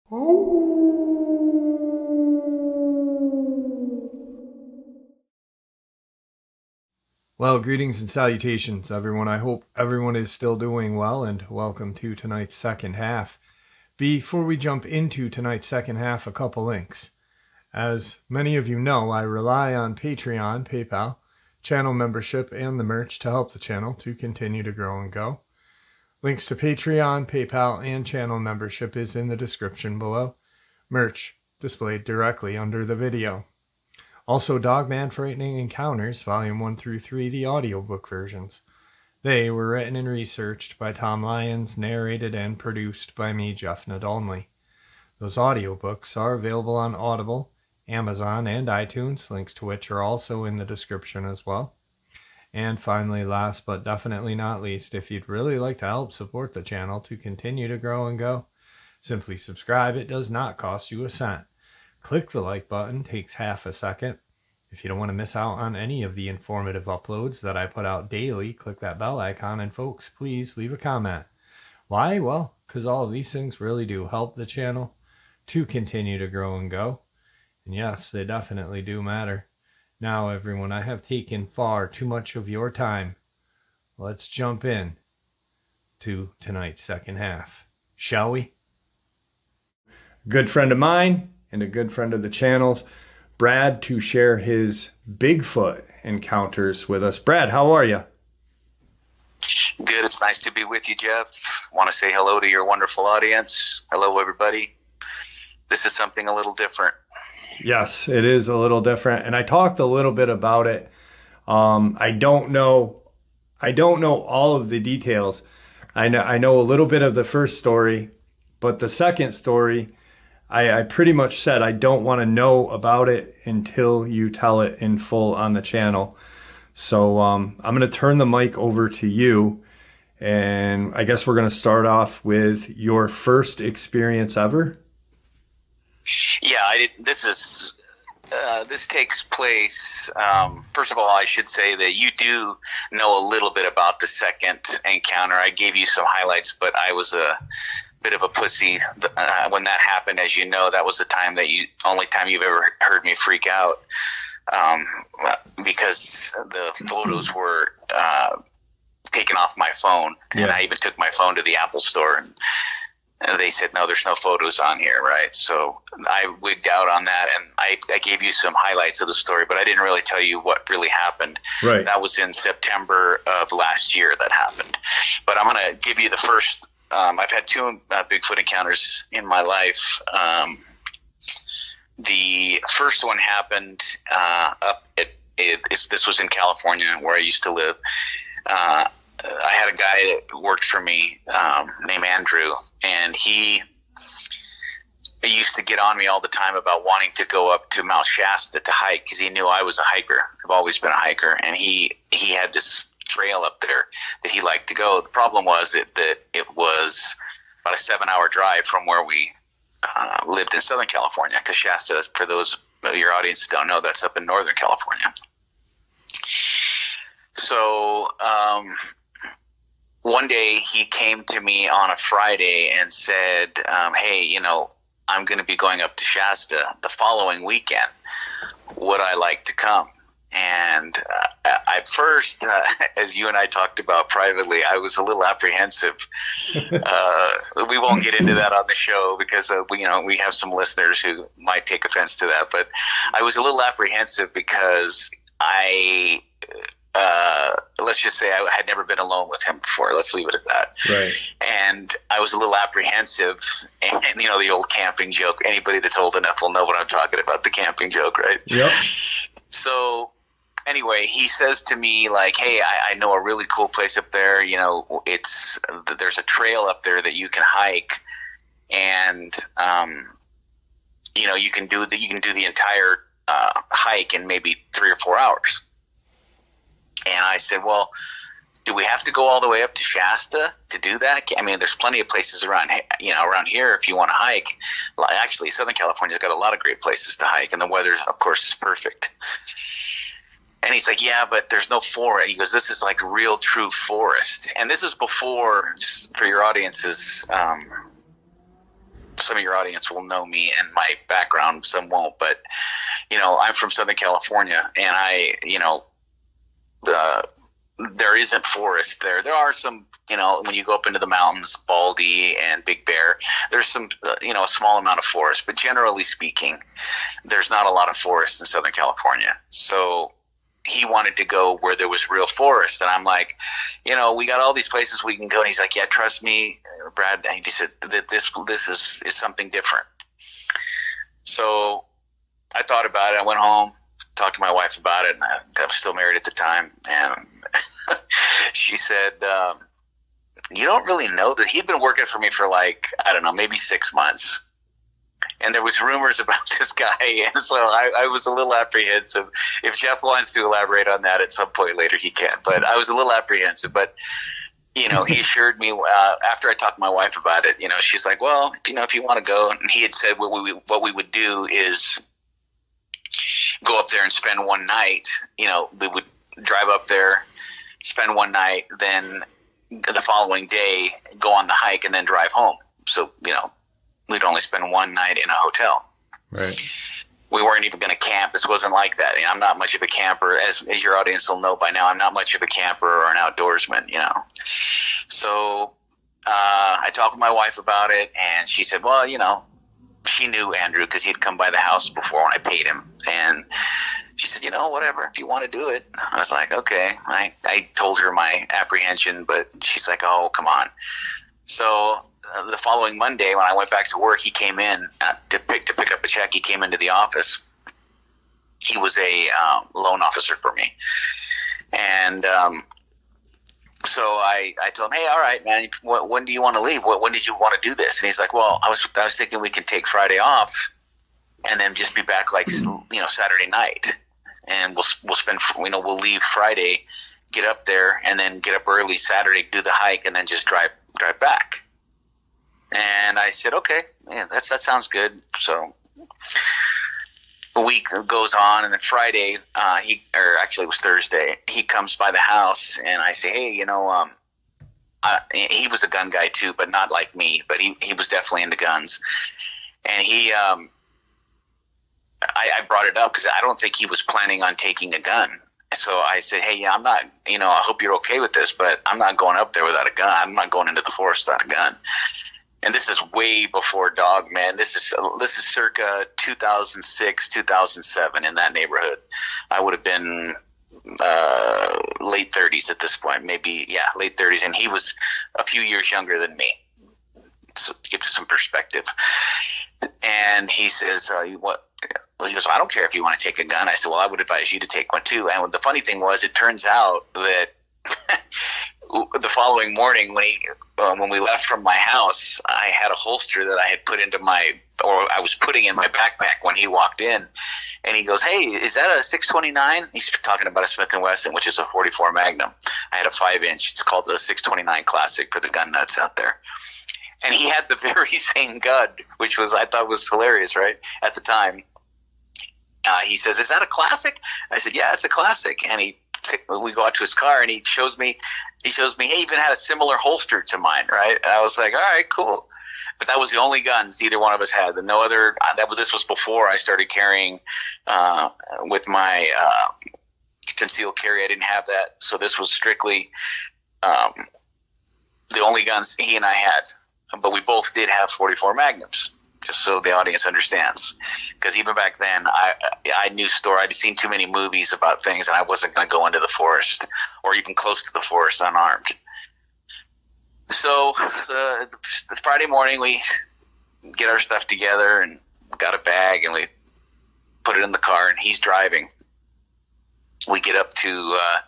Well, greetings and salutations, everyone. I hope everyone is still doing well, and welcome to tonight's second half. Before we jump into tonight's second half, a couple links. As many of you know, I rely on Patreon, PayPal, channel membership, and the merch to help the channel to continue to grow and go. Links to Patreon, PayPal, and channel membership is in the description below. Merch displayed directly under the video. Also, Dogman Frightening Encounters, Volume 1 through 3, the audiobook versions. They were written and researched by Tom Lyons, narrated and produced by me, Jeff Nadolny. Those audiobooks are available on Audible, Amazon, and iTunes, links to which are also in the description as well. And finally, last but definitely not least, if you'd really like to help support the channel to continue to grow and go, simply subscribe. It does not cost you a cent. Click the like button, takes half a second. If you don't want to miss out on any of the informative uploads that I put out daily, click that bell icon, and folks, please leave a comment. Why? Well, because all of these things really do help the channel to continue to grow and go. And yes, they definitely do matter. Now, everyone, I have taken far too much of your time. Let's jump in to tonight's second half, shall we? Good friend of mine and a good friend of the channel's, Brad, to share his Bigfoot encounters with us. Brad, how are you? Good. It's nice to be with you, Jeff. Want to say hello to your wonderful audience. Hello, everybody. This is something a little different. Yes, it is a little different, and I talked a little bit about it. I don't know all of the details. I know a little bit of the first story, but the second story, I pretty much said I don't want to know about it until you tell it in full on the channel. So I'm going to turn the mic over to you, and I guess we're going to start off with your first experience ever. Yeah, this takes place. First of all, I should say that you do know a little bit about the second encounter. I gave you some highlights, but I was a bit of a pussy when that happened. As you know, that was the only time you've ever heard me freak out, because the photos were taken off my phone, and I even took my phone to the Apple store, and they said, no, there's no photos on here, right? So I wigged out on that, and I gave you some highlights of the story, but I didn't really tell you what really happened. Right. That was in September of last year that happened. But I'm going to give you the first. I've had two Bigfoot encounters in my life. The first one happened this was in California, where I used to live. I had a guy that worked for me named Andrew, and he used to get on me all the time about wanting to go up to Mount Shasta to hike, because he knew I was a hiker. I've always been a hiker, and he had this trail up there that he liked to go. The problem was that it was about a 7-hour drive from where we lived in Southern California, because Shasta, for those of your audience who don't know, that's up in Northern California. So one day he came to me on a Friday and said, hey, I'm going to be going up to Shasta the following weekend. Would I like to come? And at first, as you and I talked about privately, I was a little apprehensive. We won't get into that on the show, because we have some listeners who might take offense to that. But I was a little apprehensive because let's just say I had never been alone with him before. Let's leave it at that. Right. And I was a little apprehensive. And the old camping joke. Anybody that's old enough will know what I'm talking about. The camping joke, right? Yep. So anyway, he says to me, like, hey, I know a really cool place up there. There's a trail up there that you can hike, and you can do the entire hike in maybe 3 or 4 hours. And I said, well, do we have to go all the way up to Shasta to do that? I mean, there's plenty of places around here if you want to hike. Actually, Southern California's got a lot of great places to hike, and the weather, of course, is perfect. And he's like, yeah, but there's no forest. He goes, this is like real true forest. And this is before, just for your audience's some of your audience will know me and my background, some won't, but I'm from Southern California, and there isn't forest there. There are some, when you go up into the mountains, Baldy and Big Bear, there's some, a small amount of forest, but generally speaking, there's not a lot of forest in Southern California. So he wanted to go where there was real forest. And I'm like, we got all these places we can go. And he's like, yeah, trust me, Brad. And he said that this is something different. So I thought about it. I went home, talked to my wife about it. And I was still married at the time. And she said, you don't really know that he'd been working for me for maybe 6 months. And there was rumors about this guy. And so I was a little apprehensive. If Jeff wants to elaborate on that at some point later, he can. But I was a little apprehensive. But, he assured me after I talked to my wife about it, she's like, well, if you want to go. And he had said what we would do is go up there and spend one night. We would drive up there, spend one night, then the following day go on the hike and then drive home. So, we'd only spend one night in a hotel. Right. We weren't even going to camp. This wasn't like that. I'm not much of a camper, as your audience will know by now. I'm not much of a camper or an outdoorsman, So I talked with my wife about it, and she said, well, she knew Andrew because he'd come by the house before when I paid him. And she said, whatever, if you want to do it. I was like, okay. I told her my apprehension, but she's like, oh, come on. So the following Monday, when I went back to work, he came in to pick up a check. He came into the office. He was a loan officer for me. And so I told him, hey, all right, man, when do you want to leave? When did you want to do this? And he's like, well, I was thinking we could take Friday off and then just be back Saturday night. And we'll spend, we'll leave Friday, get up there, and then get up early Saturday, do the hike, and then just drive back. And I said, okay, yeah, that sounds good. So a week goes on, and then Friday, it was Thursday, he comes by the house, and I say, hey, he was a gun guy too, but not like me, but he was definitely into guns. And I brought it up because I don't think he was planning on taking a gun. So I said, hey, I'm not, I hope you're okay with this, but I'm not going up there without a gun. I'm not going into the forest without a gun. And this is way before Dogman. This is circa 2006, 2007, in that neighborhood. I would have been late 30s at this point, maybe, late 30s. And he was a few years younger than me, so to give some perspective. And he says, what? Well, he goes, I don't care if you want to take a gun. I said, well, I would advise you to take one too. And the funny thing was, it turns out that the following morning when we left from my house, I had a holster that I had I was putting in my backpack when he walked in. And he goes, hey, is that a 629? He's talking about a Smith & Wesson, which is a 44 Magnum. I had a 5-inch. It's called the 629 Classic for the gun nuts out there. And he had the very same gun, which I thought was hilarious, right, at the time. He says, is that a classic? I said, yeah, it's a classic. And we go out to his car, and he shows me, hey, he even had a similar holster to mine, right? And I was like, all right, cool. But that was the only guns either one of us had. No other. This was before I started carrying with my concealed carry. I didn't have that. So this was strictly the only guns he and I had. But we both did have 44 Magnums, just so the audience understands. Because even back then, I knew I'd seen too many movies about things, and I wasn't going to go into the forest or even close to the forest unarmed. So the Friday morning, we get our stuff together and got a bag, and we put it in the car, and he's driving. We get up to, I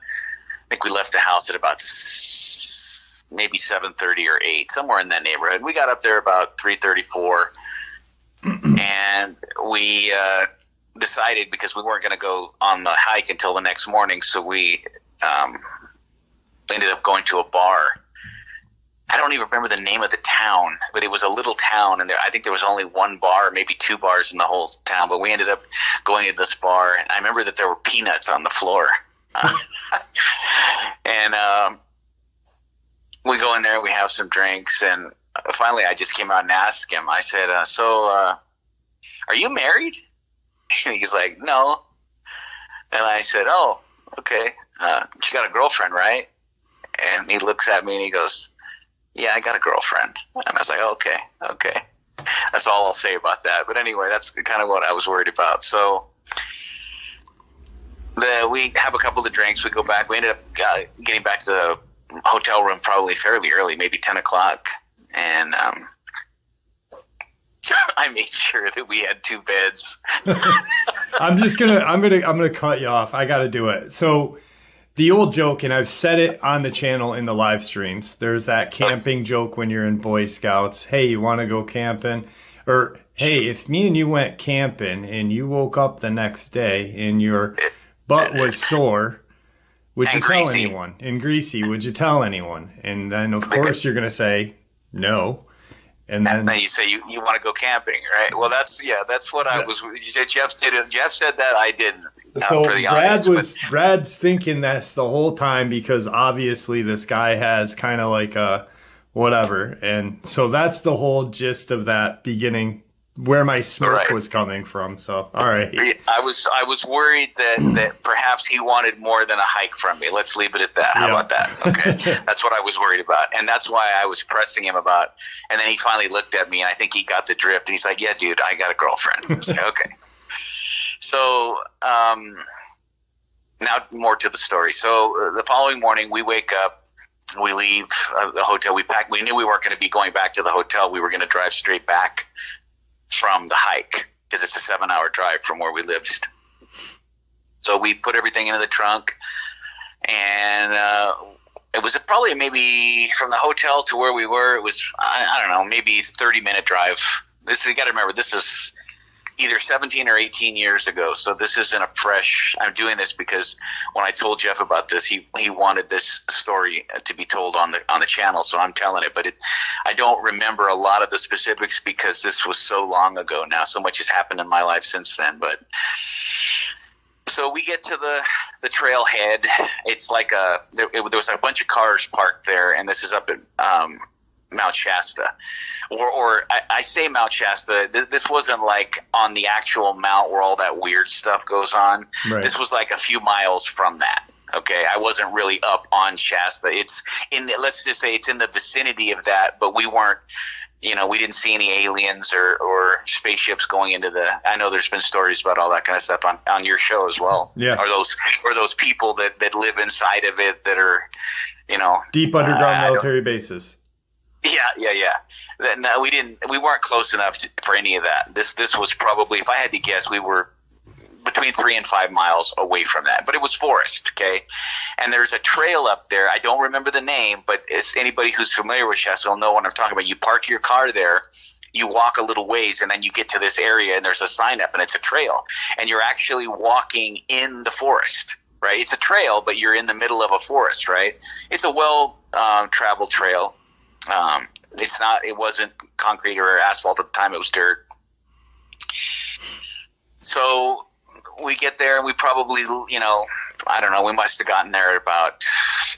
think we left the house at about maybe 7:30 or 8, somewhere in that neighborhood. We got up there about 3:34, and we decided, because we weren't going to go on the hike until the next morning, so we ended up going to a bar. I don't even remember the name of the town, but it was a little town, and I think there was only one bar, maybe two bars in the whole town, but we ended up going to this bar, and I remember that there were peanuts on the floor. And we go in there, we have some drinks, and finally I just came out and asked him. I said, are you married? And he's like, no. And I said, oh, okay. You got a girlfriend, right? And he looks at me and he goes, yeah, I got a girlfriend. And I was like, okay. That's all I'll say about that. But anyway, that's kind of what I was worried about. So we have a couple of drinks. We go back. We ended up getting back to the hotel room probably fairly early, maybe 10 o'clock. And I made sure that we had 2 beds. I'm gonna cut you off. I got to do it. So the old joke, and I've said it on the channel in the live streams, there's that camping joke when you're in Boy Scouts. Hey, you want to go camping? Or, hey, if me and you went camping and you woke up the next day and your butt was sore, would you tell anyone? And greasy, would you tell anyone? And then, of course, you're going to say no. And then you say you want to go camping, right? Well, that's what I was. Jeff did it. Jeff said that, I didn't. So for the Brad's thinking this the whole time because obviously this guy has kind of like a whatever, and so that's the whole gist of that beginning where my smirk was coming from. So all right, I was worried that perhaps he wanted more than a hike from me. Let's leave it at that. How about that? Okay, that's what I was worried about, and that's why I was pressing him about. And then he finally looked at me, and I think he got the drift. And he's like, "Yeah, dude, I got a girlfriend." I was like, "Okay." So now more to the story. So the following morning, we wake up, we leave the hotel. We pack. We knew we weren't going to be going back to the hotel. We were going to drive straight back from the hike because it's a 7-hour drive from where we lived. So we put everything into the trunk, and it was probably maybe from the hotel to where we were. It was I don't know, maybe 30-minute drive. You got to remember, this is either 17 or 18 years ago. So this isn't a fresh. I'm doing this because when I told Jeff about this, he wanted this story to be told on the channel. So I'm telling it, but I don't remember a lot of the specifics because this was so long ago now. So much has happened in my life since then. But so we get to the trailhead. It's like there was a bunch of cars parked there, and this is up at Mount Shasta, or I say Mount Shasta. This wasn't like on the actual mount where all that weird stuff goes on. Right. This was like a few miles from that. Okay, I wasn't really up on Shasta. It's let's just say it's in the vicinity of that, but we weren't. We didn't see any aliens or spaceships going into I know there's been stories about all that kind of stuff on your show as well. Yeah. Or those people that live inside of it that are, deep underground military bases. Yeah. No, we weren't close enough for any of that. This was probably, if I had to guess, we were between 3 and 5 miles away from that, but it was forest. Okay. And there's a trail up there. I don't remember the name, but it's anybody who's familiar with Shasta will know what I'm talking about. You park your car there, you walk a little ways, and then you get to this area and there's a sign up and it's a trail, and you're actually walking in the forest. Right. It's a trail, but you're in the middle of a forest, right? It's a well-traveled trail. It wasn't concrete or asphalt at the time. It was dirt. So we get there and we probably, I don't know, we must have gotten there at about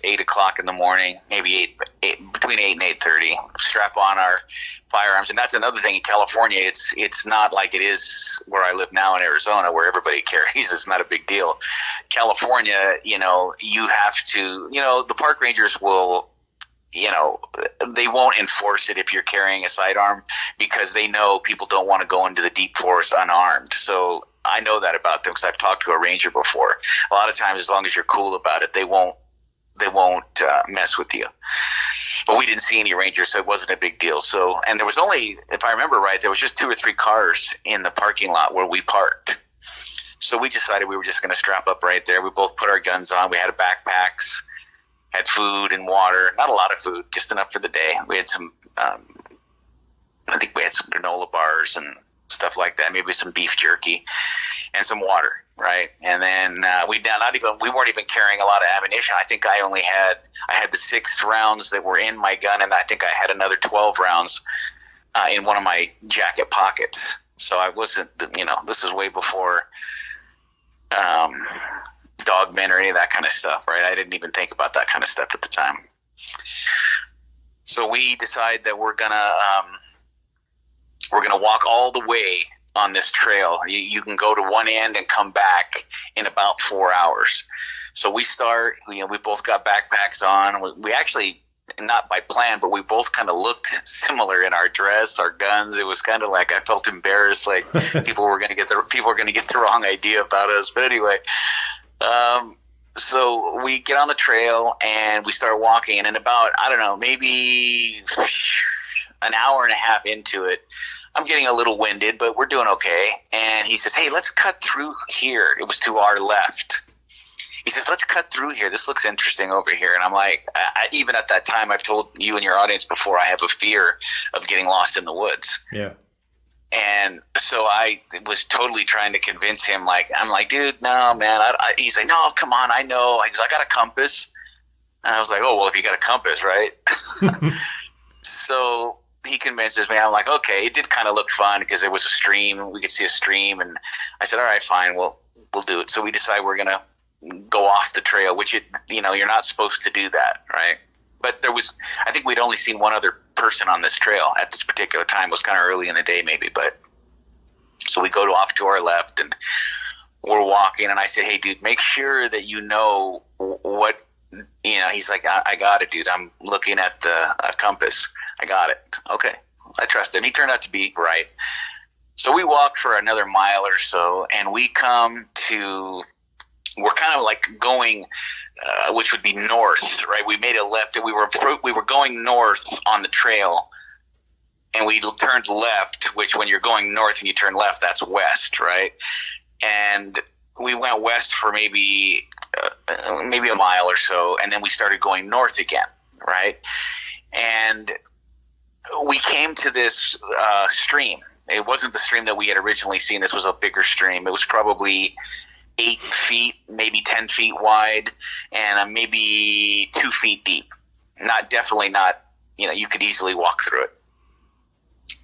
8 o'clock in the morning, maybe between 8 and 8:30, strap on our firearms. And that's another thing in California. It's not like it is where I live now in Arizona where everybody carries. It's not a big deal. California, you have to, the park rangers will, they won't enforce it if you're carrying a sidearm because they know people don't want to go into the deep forest unarmed. So I know that about them because I've talked to a ranger before. A lot of times, as long as you're cool about it, they won't mess with you. But we didn't see any rangers, so it wasn't a big deal. So, and there was only, if I remember right, there was just 2 or 3 cars in the parking lot where we parked. So we decided we were just going to strap up right there. We both put our guns on. We had backpacks. Had food and water, not a lot of food, just enough for the day. We had some, I think we had some granola bars and stuff like that, maybe some beef jerky and some water, right? And then we weren't even carrying a lot of ammunition. I think I had the 6 rounds that were in my gun, and I think I had another 12 rounds in one of my jacket pockets. So I wasn't, this is way before dogmen or any of that kind of stuff, right? I didn't even think about that kind of stuff at the time. So we decide that we're gonna walk all the way on this trail. You can go to one end and come back in about 4 hours. So we start. We both got backpacks on. We actually, not by plan, but we both kind of looked similar in our dress, our guns. It was kind of like I felt embarrassed, like people were going to get the wrong idea about us. But anyway, so we get on the trail and we start walking, and in about, I don't know, maybe an hour and a half into it, I'm getting a little winded, but we're doing okay. And he says, "Hey, let's cut through here." It was to our left. He says, "Let's cut through here. This looks interesting over here." And I'm like, even at that time, I've told you and your audience before, I have a fear of getting lost in the woods. Yeah. And so I was totally trying to convince him, I'm like, "Dude, no, man." He's like, "No, come on, I know." He's like, "I got a compass." And I was like, "Oh, well, if you got a compass, right?" So he convinces me. I'm like, okay. It did kind of look fun because there was a stream. We could see a stream. And I said, "All right, fine. We'll do it." So we decide we're going to go off the trail, which you're not supposed to do that, right? But I think we'd only seen one other person on this trail at this particular time. It was kind of early in the day maybe, but so we go off to our left and we're walking, and I said, "Hey dude, make sure that you know what," he's like, I got it, dude. I'm looking at the compass. I got it. Okay. I trust him. He turned out to be right. So we walk for another mile or so, and we come to, we're kind of like going, which would be north, right? We made a left, and we were going north on the trail, and we turned left, which when you're going north and you turn left, that's west, right? And we went west for maybe a mile or so, and then we started going north again, right? And we came to this stream. It wasn't the stream that we had originally seen. This was a bigger stream. It was probably 8 feet, maybe 10 feet wide, and maybe 2 feet deep. Definitely not, you could easily walk through it.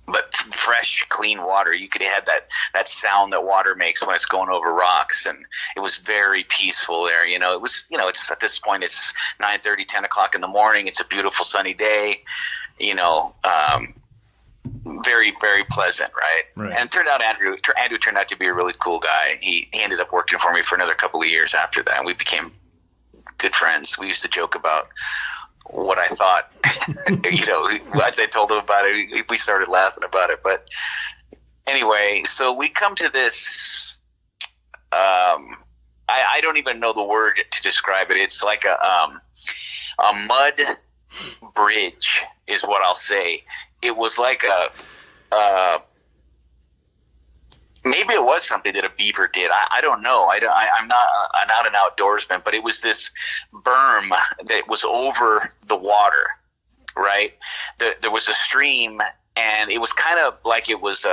But fresh, clean water. You could have that sound that water makes when it's going over rocks, and it was very peaceful there. It was, it's at this point, it's 9:30, 10 o'clock in the morning. It's a beautiful sunny day. Very, very pleasant, right? And it turned out Andrew turned out to be a really cool guy. He ended up working for me for another couple of years after that, and we became good friends. We used to joke about what I thought. Once I told him about it, we started laughing about it. But anyway, so we come to this, I don't even know the word to describe it. It's like a mud bridge is what I'll say. It was like maybe it was something that a beaver did. I don't know. I'm not an outdoorsman, but it was this berm that was over the water, right? There was a stream, and it was kind of like it was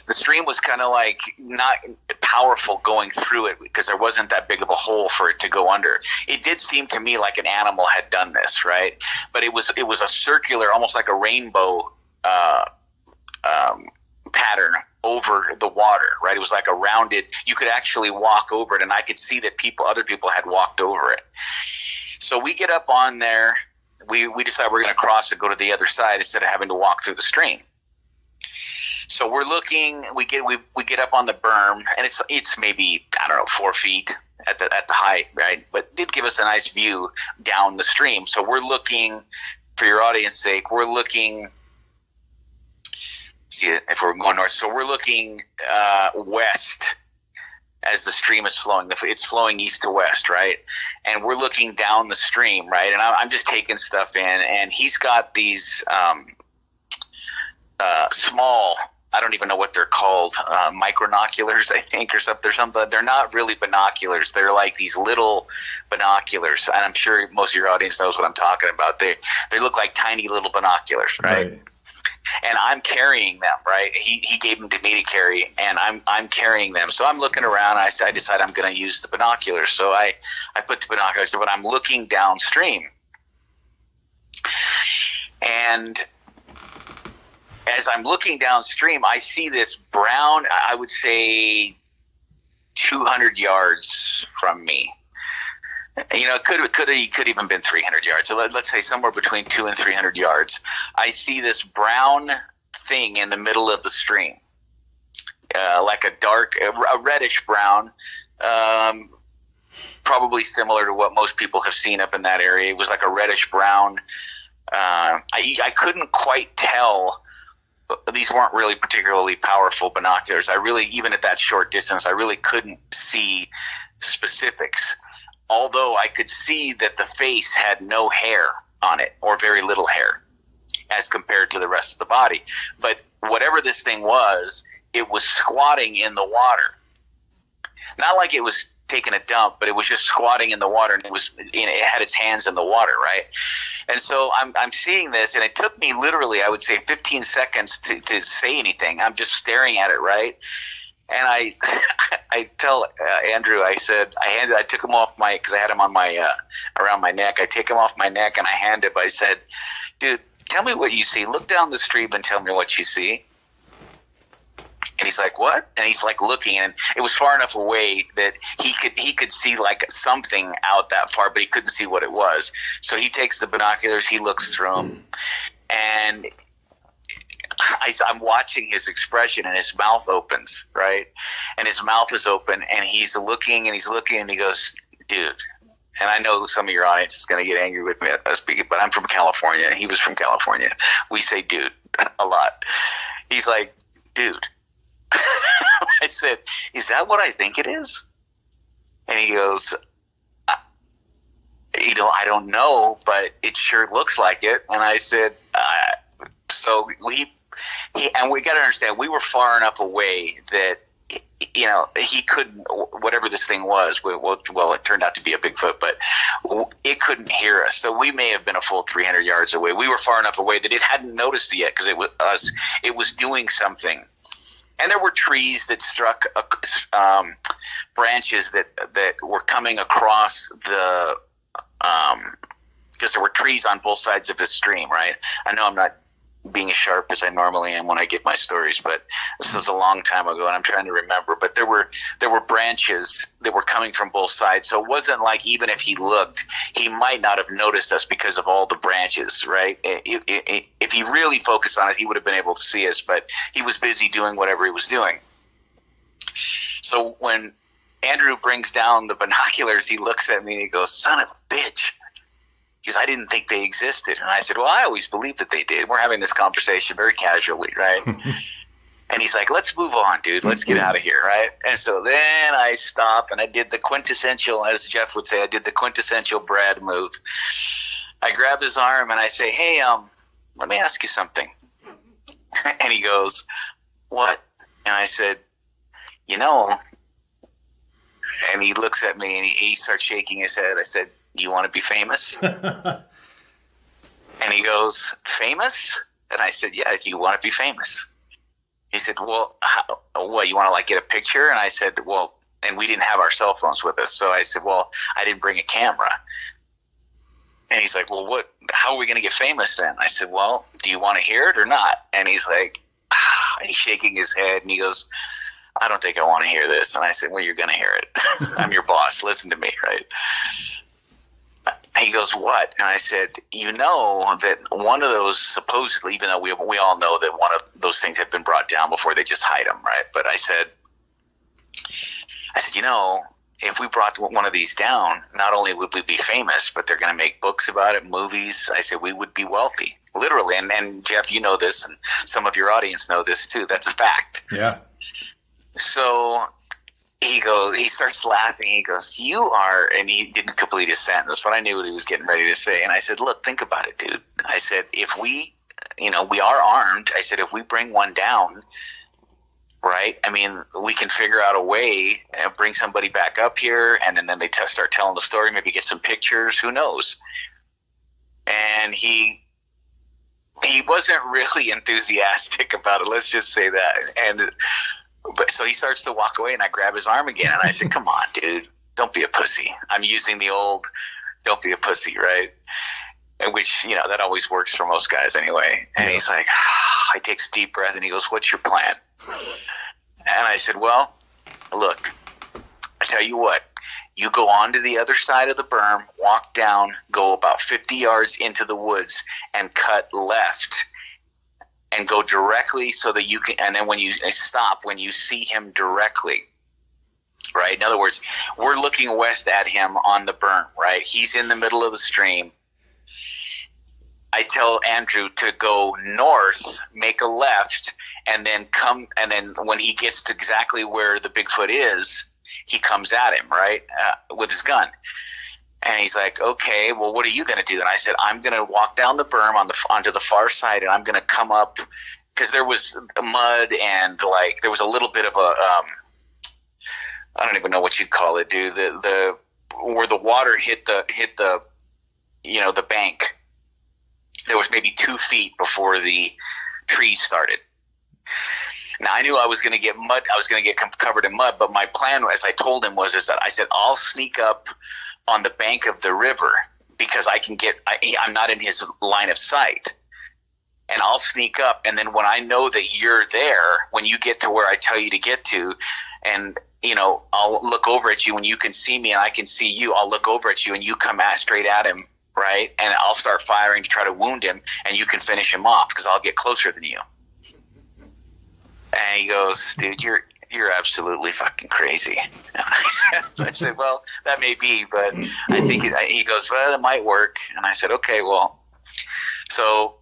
the stream was kind of like not powerful going through it because there wasn't that big of a hole for it to go under. It did seem to me like an animal had done this, right? But it was a circular, almost like a rainbow pattern over the water, right? It was like a rounded, you could actually walk over it, and I could see that other people had walked over it. So we get up on there, we decide we're going to cross and go to the other side instead of having to walk through the stream. So we're looking, we get up on the berm, and it's maybe, I don't know, 4 feet at the height, right? But it did give us a nice view down the stream. So we're looking, for your audience sake, we're looking, see if we're going north. So we're looking west as the stream is flowing. It's flowing east to west, right? And we're looking down the stream, right? And I'm just taking stuff in, and he's got these small, I don't even know what they're called, micronoculars, I think, or something. They're not really binoculars. They're like these little binoculars, and I'm sure most of your audience knows what I'm talking about. They look like tiny little binoculars, right? And I'm carrying them, right? He gave them to me to carry, and I'm carrying them. So I'm looking around, and I decide I'm going to use the binoculars. So I put the binoculars, but I'm looking downstream. And as I'm looking downstream, I see this brown, I would say 200 yards from me. It could even been 300 yards. So let's say somewhere between 200 and 300 yards. I see this brown thing in the middle of the stream, like a reddish brown, probably similar to what most people have seen up in that area. It was like a reddish brown. I couldn't quite tell. These weren't really particularly powerful binoculars. Even at that short distance, I really couldn't see specifics. Although I could see that the face had no hair on it, or very little hair, as compared to the rest of the body. But whatever this thing was, it was squatting in the water. Not like it was taking a dump, but it was just squatting in the water, and it had its hands in the water, right? And so I'm seeing this, and it took me literally, I would say, 15 seconds to say anything. I'm just staring at it, right? And I tell Andrew, I said, I took him off because I had him on around my neck. I take him off my neck and I hand him. I said, dude, tell me what you see. Look down the stream and tell me what you see. And he's like, what? And he's like looking, and it was far enough away that he could see like something out that far, but he couldn't see what it was. So he takes the binoculars, he looks through them, and I'm watching his expression, and his mouth opens, right? And his mouth is open, and he's looking, and he goes, dude. And I know some of your audience is going to get angry with me at us speaking, but I'm from California, and he was from California. We say dude a lot. He's like, dude. I said, is that what I think it is? And he goes, I don't know, but it sure looks like it. And I said, so and we got to understand, we were far enough away that, he couldn't, whatever this thing was, well, it turned out to be a Bigfoot, but it couldn't hear us. So we may have been a full 300 yards away. We were far enough away that it hadn't noticed it yet, because it was doing something. And there were trees that struck branches that were coming across the because there were trees on both sides of the stream, right? I know I'm not being as sharp as I normally am when I get my stories, but this is a long time ago and I'm trying to remember. But there were branches that were coming from both sides, so it wasn't like even if he looked, he might not have noticed us because of all the branches, right? If he really focused on it, he would have been able to see us, but he was busy doing whatever he was doing. So when Andrew brings down the binoculars, he looks at me and he goes, son of a bitch. Because I didn't think they existed. And I said, well, I always believed that they did. We're having this conversation very casually, right? And he's like, let's move on, dude. Let's get out of here, right? And so then I stopped and I did the quintessential, as Jeff would say, I did the quintessential Brad move. I grabbed his arm and I say, hey, let me ask you something. And he goes, what? And I said, and he looks at me and he starts shaking his head. I said, do you want to be famous? And he goes, famous? And I said, yeah, do you want to be famous? He said, well, what, you want to get a picture? And I said, well, and we didn't have our cell phones with us. So I said, well, I didn't bring a camera. And he's like, well, how are we going to get famous then? I said, well, do you want to hear it or not? And he's like, he's shaking his head and he goes, I don't think I want to hear this. And I said, well, you're going to hear it. I'm your boss. Listen to me, right? He goes, what? And I said, that one of those, supposedly, even though we all know that one of those things have been brought down before, they just hide them, right? But I said, if we brought one of these down, not only would we be famous, but they're going to make books about it, movies. I said, we would be wealthy, literally. And Jeff, you know this, and some of your audience know this too. That's a fact. Yeah. So he starts laughing. He goes, you are, and he didn't complete his sentence, but I knew what he was getting ready to say. And I said, look, think about it, dude. I said, if we are armed. I said, if we bring one down, right? I mean, we can figure out a way and bring somebody back up here. And then they start telling the story, maybe get some pictures, who knows? And he wasn't really enthusiastic about it. Let's just say that. But so he starts to walk away, and I grab his arm again, and I said, come on, dude, don't be a pussy. I'm using the old, don't be a pussy, right? And which, that always works for most guys anyway. And he's like, he takes a deep breath, and he goes, what's your plan? And I said, well, look, I tell you what, You go on to the other side of the berm, walk down, go about 50 yards into the woods, and cut left and go directly so that you can, and then when you stop, when you see him directly, right? In other words, we're looking west at him on the berm, right? He's in the middle of the stream. I tell Andrew to go north, make a left, and then come, and then when he gets to exactly where the Bigfoot is, he comes at him, right, with his gun. And he's like, okay, well, what are you going to do? And I said, I'm going to walk down the berm onto the far side, and I'm going to come up, because there was mud and like there was a little bit of a I don't even know what you'd call it, dude. The where the water hit the the bank. There was maybe 2 feet before the trees started. Now I knew I was going to get mud. I was going to get covered in mud, but my plan, as I told him, is that I said I'll sneak up on the bank of the river because I can get. I'm not in his line of sight, and I'll sneak up. And then when I know that you're there, when you get to where I tell you to get to, and I'll look over at you when you can see me, and I can see you. I'll look over at you, and you come straight at him, right? And I'll start firing to try to wound him, and you can finish him off because I'll get closer than you. And he goes, dude, you're absolutely fucking crazy. I said, well, that may be, but I think he goes, well, it might work. And I said, okay, well, so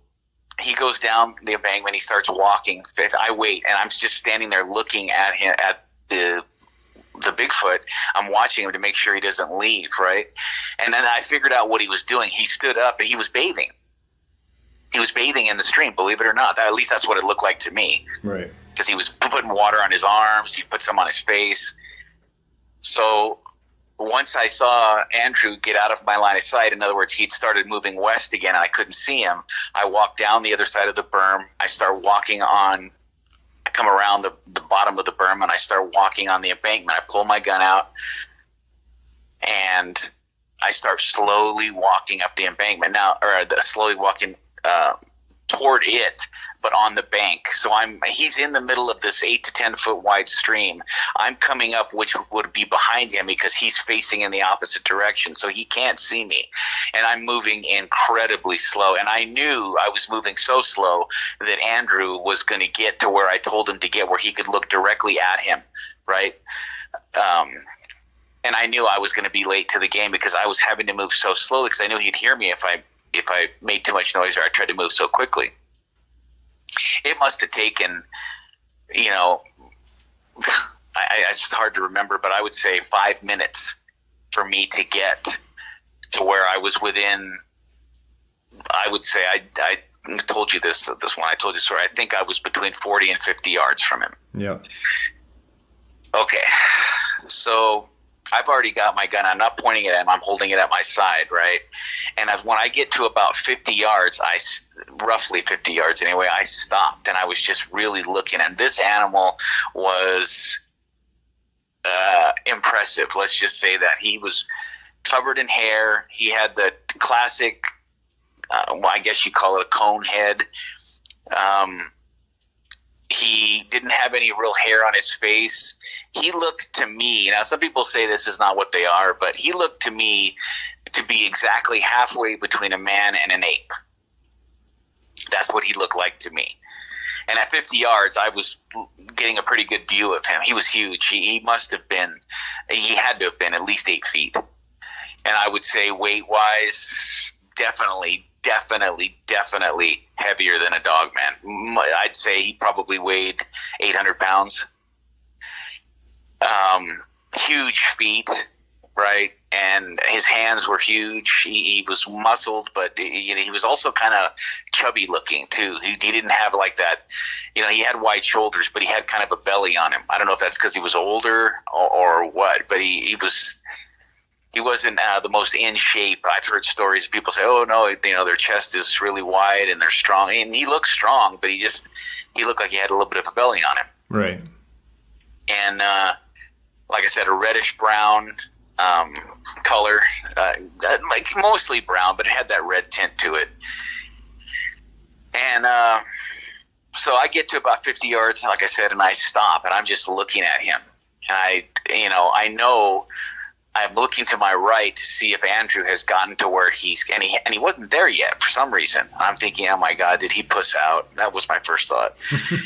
he goes down the embankment. He starts walking. I wait, and I'm just standing there looking at him, at the Bigfoot. I'm watching him to make sure he doesn't leave, right? And then I figured out what he was doing. He stood up and he was bathing. He was bathing in the stream, believe it or not. At least that's what it looked like to me. Right. Because he was putting water on his arms. He put some on his face. So once I saw Andrew get out of my line of sight, in other words, he'd started moving west again and I couldn't see him, I walked down the other side of the berm. I start walking on, I come around the bottom of the berm and I start walking on the embankment. I pull my gun out and I start slowly walking up the embankment slowly walking toward it, but on the bank. So he's in the middle of this 8 to 10 foot wide stream. I'm coming up, which would be behind him because he's facing in the opposite direction. So he can't see me. And I'm moving incredibly slow. And I knew I was moving so slow that Andrew was going to get to where I told him to get, where he could look directly at him. Right. And I knew I was going to be late to the game because I was having to move so slowly because I knew he'd hear me if I made too much noise or I tried to move so quickly. It must have taken, it's hard to remember, but I would say 5 minutes for me to get to where I was within, I would say, I told you this one, I told you, sorry, I think I was between 40 and 50 yards from him. Yeah. Okay. So I've already got my gun. I'm not pointing at him. I'm holding it at my side, right? And when I get to about 50 yards, roughly 50 yards anyway, I stopped and I was just really looking. And this animal was impressive. Let's just say that. He was covered in hair. He had the classic, I guess you call it a cone head. He didn't have any real hair on his face. He looked to me, now some people say this is not what they are, but he looked to me to be exactly halfway between a man and an ape. That's what he looked like to me. And at 50 yards, I was getting a pretty good view of him. He was huge. He had to have been at least 8 feet. And I would say weight-wise, definitely heavier than a dog man. I'd say he probably weighed 800 pounds. Huge feet, right? And his hands were huge. He was muscled, but he was also kind of chubby looking too. He didn't have like that, he had wide shoulders, but he had kind of a belly on him. I don't know if that's because he was older or what, but he wasn't the most in shape. I've heard stories. People say, "Oh no, their chest is really wide and they're strong." And he looked strong, but he looked like he had a little bit of a belly on him. Right. And like I said, a reddish brown color, like mostly brown, but it had that red tint to it. And so I get to about 50 yards, like I said, and I stop, and I'm just looking at him. And I know I'm looking to my right to see if Andrew has gotten to where he wasn't there yet for some reason. I'm thinking, oh my God, did he puss out? That was my first thought.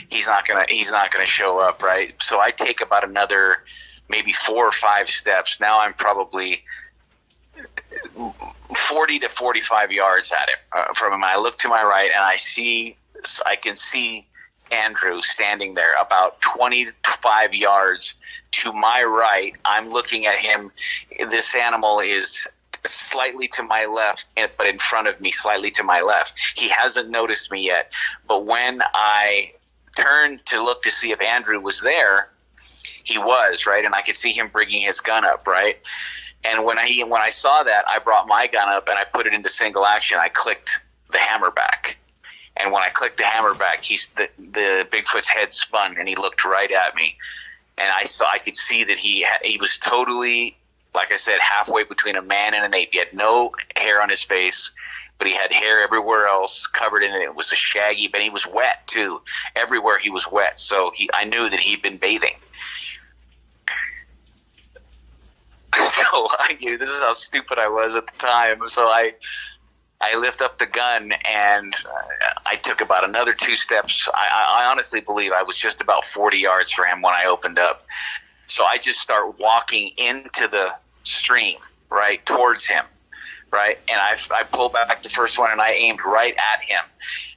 He's not gonna show up, right? So I take about another maybe 4 or 5 steps. Now I'm probably 40 to 45 yards at it from him. I look to my right and I can see Andrew standing there about 25 yards to my right. I'm looking at him. This animal is slightly to my left, but in front of me, slightly to my left. He hasn't noticed me yet. But when I turned to look to see if Andrew was there, he was, right? And I could see him bringing his gun up, right? And when I saw that, I brought my gun up and I put it into single action. I clicked the hammer back. And when I clicked the hammer back, the Bigfoot's head spun and he looked right at me. And I could see that he was totally, like I said, halfway between a man and an ape. He had no hair on his face, but he had hair everywhere else covered in it. It was a shaggy, but he was wet too. Everywhere he was wet. So I knew that he'd been bathing. So I knew, this is how stupid I was at the time. So I lift up the gun and I took about another 2 steps. I honestly believe I was just about 40 yards for him when I opened up. So I just start walking into the stream, right, towards him, right? And I pulled back the first one and I aimed right at him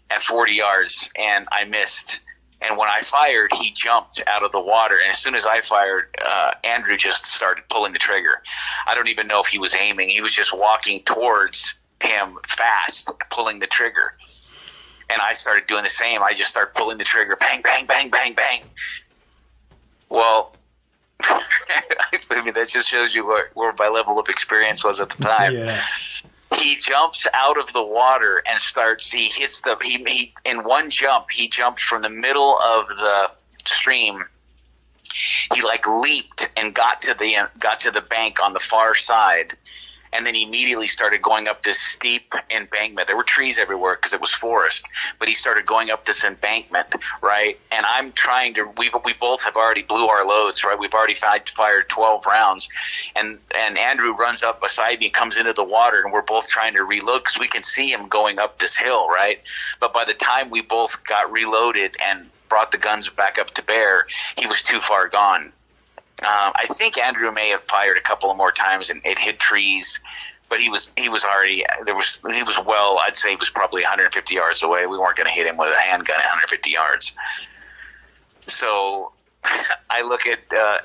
at 40 yards and I missed. And when I fired, he jumped out of the water. And as soon as I fired, Andrew just started pulling the trigger. I don't even know if he was aiming. He was just walking towards him fast, pulling the trigger. And I started doing the same. I just started pulling the trigger. Bang, bang, bang, bang, bang. Well, I mean, that just shows you where my level of experience was at the time. Yeah. He jumps out of the water and in one jump, he jumped from the middle of the stream. He leaped and got to the bank on the far side. And then he immediately started going up this steep embankment. There were trees everywhere because it was forest. But he started going up this embankment, right? And I'm trying to – we both have already blew our loads, right? We've already fired 12 rounds. And Andrew runs up beside me, comes into the water, and we're both trying to reload because we can see him going up this hill, right? But by the time we both got reloaded and brought the guns back up to bear, he was too far gone. I think Andrew may have fired a couple of more times and it hit trees, but he was already there. He was well. I'd say he was probably 150 yards away. We weren't going to hit him with a handgun at 150 yards. So I look at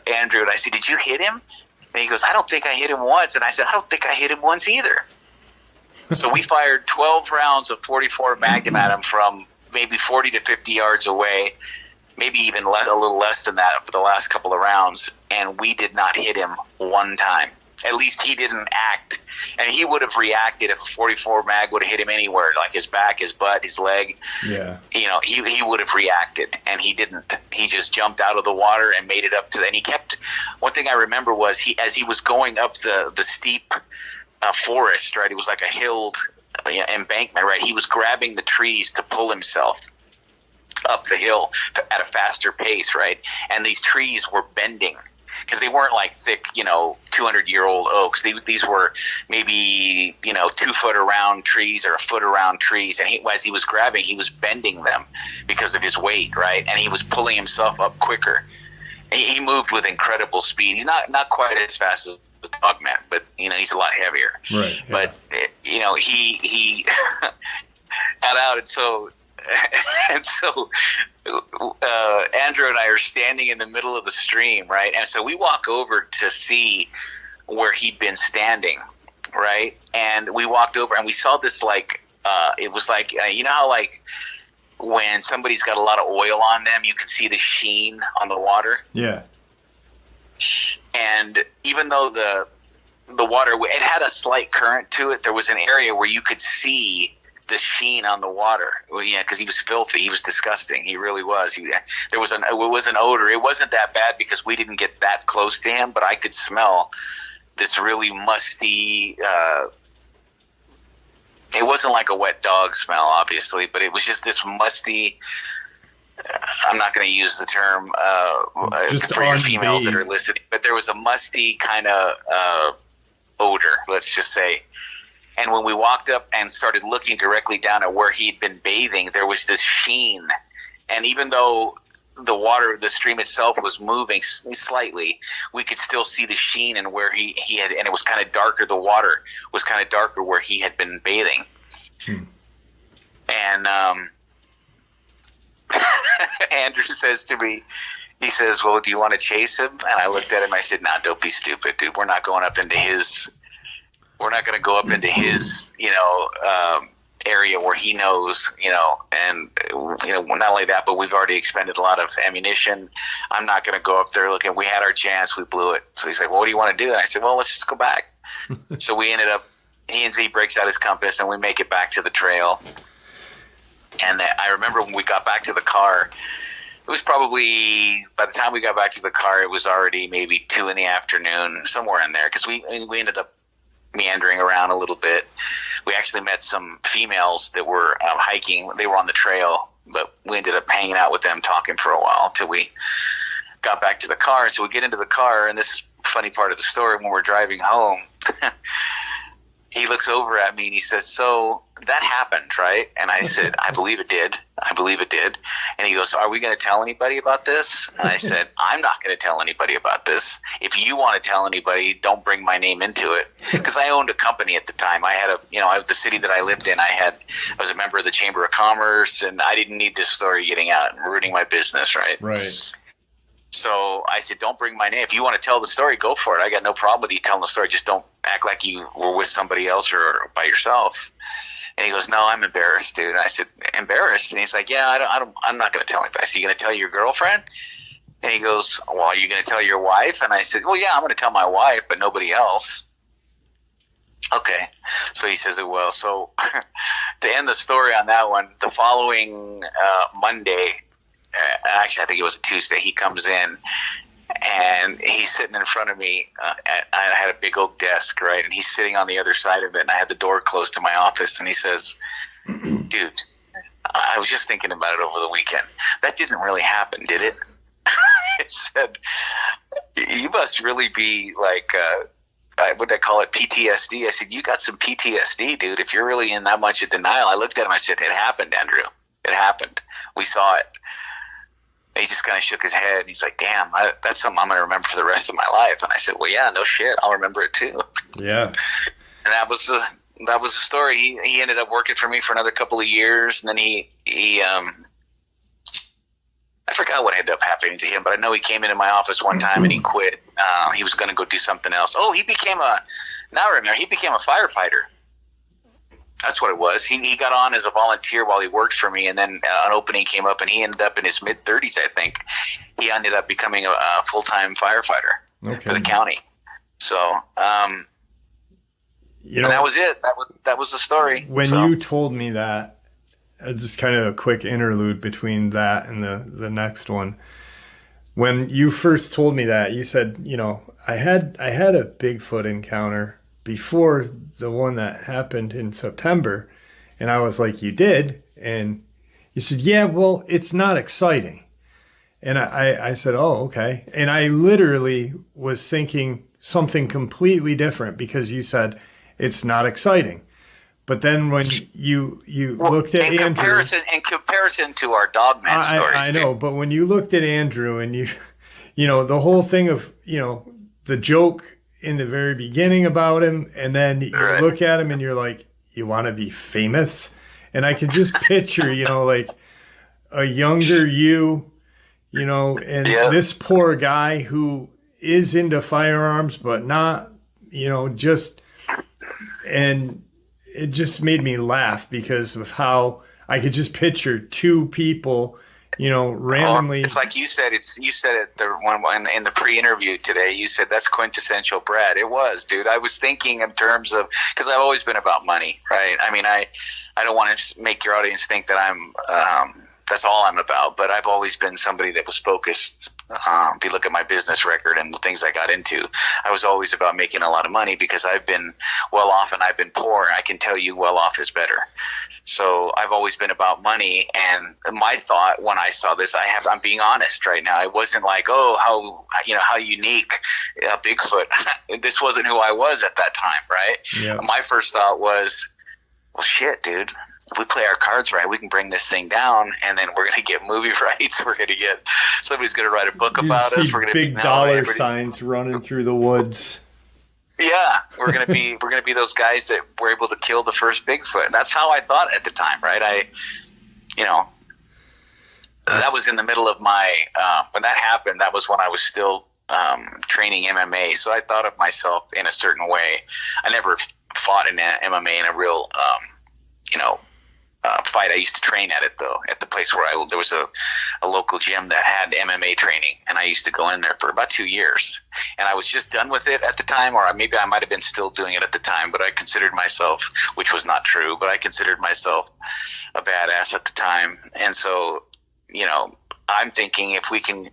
Andrew and I say, "Did you hit him?" And he goes, "I don't think I hit him once." And I said, "I don't think I hit him once either." So we fired 12 rounds of .44 Magnum at him from maybe 40 to 50 yards away. Maybe even a little less than that for the last couple of rounds, and we did not hit him one time. At least he didn't act, and he would have reacted if a .44 mag would have hit him anywhere, like his back, his butt, his leg. Yeah, he would have reacted, and he didn't. He just jumped out of the water and made it up to. And he kept. One thing I remember was as he was going up the steep forest, right? It was like a hilled embankment, right? He was grabbing the trees to pull himself up the hill at a faster pace, right? And these trees were bending because they weren't like thick, 200-year-old oaks. These were maybe 2 foot around trees or a foot around trees. And as he was grabbing, he was bending them because of his weight, right? And he was pulling himself up quicker. He moved with incredible speed. He's not quite as fast as the Dogman, but he's a lot heavier. Right. Yeah. But he got out, and so. And so Andrew and I are standing in the middle of the stream, right? And so we walk over to see where he'd been standing, right? And we walked over and we saw this it was like, how when somebody's got a lot of oil on them, you can see the sheen on the water? Yeah. And even though the water, it had a slight current to it, there was an area where you could see the sheen on the water. Well, yeah, because he was filthy. He was disgusting. He really was. It was an odor. It wasn't that bad because we didn't get that close to him, but I could smell this really musty. It wasn't like a wet dog smell, obviously, but it was just this musty I'm not going to use the term for your females that are listening, but there was a musty kind of odor, let's just say. And when we walked up and started looking directly down at where he'd been bathing, there was this sheen. And even though the stream itself was moving slightly, we could still see the sheen and where he had, and it was kind of darker. The water was kind of darker where he had been bathing. And Andrew says to me, he says, well, do you want to chase him? And I looked at him, I said, nah, don't be stupid, dude. We're not going up into his, area where he knows, and, not only that, but we've already expended a lot of ammunition. I'm not going to go up there looking. We had our chance. We blew it. So he's like, well, what do you want to do? And I said, well, let's just go back. So we ended up, he breaks out his compass and we make it back to the trail. And I remember when we got back to the car, it was probably, by the time we got back to the car, it was already maybe 2 p.m, somewhere in there. Because we ended up meandering around a little bit. We actually met some females that were hiking. They were on the trail, but we ended up hanging out with them, talking for a while until we got back to the car. So we get into the car, and this is a funny part of the story. When we're driving home, he looks over at me and he says, so that happened, right? And I said, I believe it did. And he goes, are we going to tell anybody about this? And I said, I'm not going to tell anybody about this. If you want to tell anybody, don't bring my name into it. Because I owned a company at the time. I had the city that I lived in, I was a member of the Chamber of Commerce, and I didn't need this story getting out and ruining my business, right? Right. So I said, don't bring my name. If you want to tell the story, go for it. I got no problem with you telling the story. Just don't act like you were with somebody else or by yourself. And he goes, no, I'm embarrassed, dude. And I said, embarrassed? And he's like, yeah, I'm not going to tell anybody. I said, you going to tell your girlfriend? And he goes, well, are you going to tell your wife? And I said, well, yeah, I'm going to tell my wife, but nobody else. Okay. So he says it will. So to end the story on that one, the following Monday, actually, I think it was a Tuesday, he comes in and he's sitting in front of me. I had a big oak desk, right? And he's sitting on the other side of it, and I had the door closed to my office. And he says, dude, I was just thinking about it over the weekend. That didn't really happen, did it? I said, you must really be like, what did I call it, PTSD? I said, you got some PTSD, dude, if you're really in that much of denial. I looked at him, I said, it happened, Andrew. It happened. We saw it. He just kind of shook his head. He's like, damn, that's something I'm going to remember for the rest of my life. And I said, well, yeah, no shit. I'll remember it too. Yeah. And that was the story. He ended up working for me for another couple of years. And then he I forgot what ended up happening to him, but I know he came into my office one time and he quit. He was going to go do something else. Oh, he became a firefighter. That's what it was. He got on as a volunteer while he worked for me, and then an opening came up, and he ended up in his mid-30s, I think. He ended up becoming a full-time firefighter for the county. So, and that was it. That was the story. When you told me that, just kind of a quick interlude between that and the next one. When you first told me that, you said, I had a Bigfoot encounter before the one that happened in September. And I was like, you did? And you said, yeah, well, it's not exciting. And I said, oh, okay. And I literally was thinking something completely different because you said it's not exciting. But then when you looked at Andrew... In comparison to our Dogman stories. I know, but when you looked at Andrew and the whole thing of, the joke in the very beginning about him, and then you look at him and you're like, you want to be famous? And I can just picture, like a younger you, and this poor guy who is into firearms, but not, and it just made me laugh because of how I could just picture two people, randomly. It's like you said it in the pre-interview today. You said that's quintessential Brad. It was, dude. I was thinking in terms of, because I've always been about money, right? I mean, I don't want to make your audience think that I'm That's all I'm about. But I've always been somebody that was focused. If you look at my business record and the things I got into, I was always about making a lot of money because I've been well off and I've been poor. I can tell you well off is better. So I've always been about money. And my thought when I saw this, I'm being honest right now. It wasn't like, oh, how unique Bigfoot. This wasn't who I was at that time, right? Yeah. My first thought was, well, shit, dude. If we play our cards right, we can bring this thing down, and then we're going to get movie rights. We're going to get somebody's going to write a book about us. We're going to big dollar signs running through the woods. Yeah, we're going to be those guys that were able to kill the first Bigfoot. And that's how I thought at the time, right? That was in the middle of my when that happened. That was when I was still training MMA, so I thought of myself in a certain way. I never fought in MMA in a real fight. I used to train at it though, at the place where there was a local gym that had MMA training, and I used to go in there for about 2 years. And I was just done with it at the time, or maybe I might have been still doing it at the time, but I considered myself, which was not true, but I considered myself a badass at the time. And so, I'm thinking if we can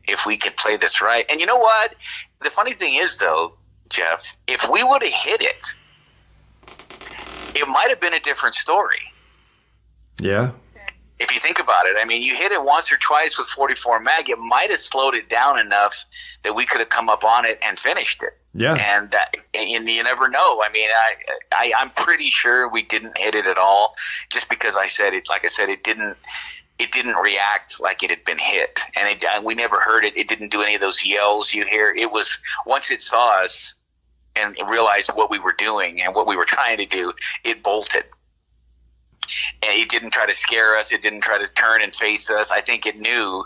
play this right. And you know what? The funny thing is though, Jeff, if we would have hit it, it might have been a different story. Yeah. If you think about it, I mean, you hit it once or twice with 44 mag, it might have slowed it down enough that we could have come up on it and finished it. Yeah. And you never know. I mean, I'm pretty sure we didn't hit it at all, just because I said it. Like I said, it didn't react like it had been hit, and we never heard it. It didn't do any of those yells you hear. It was once it saw us and realized what we were doing and what we were trying to do, it bolted. And it didn't try to scare us. It didn't try to turn and face us. I think it knew,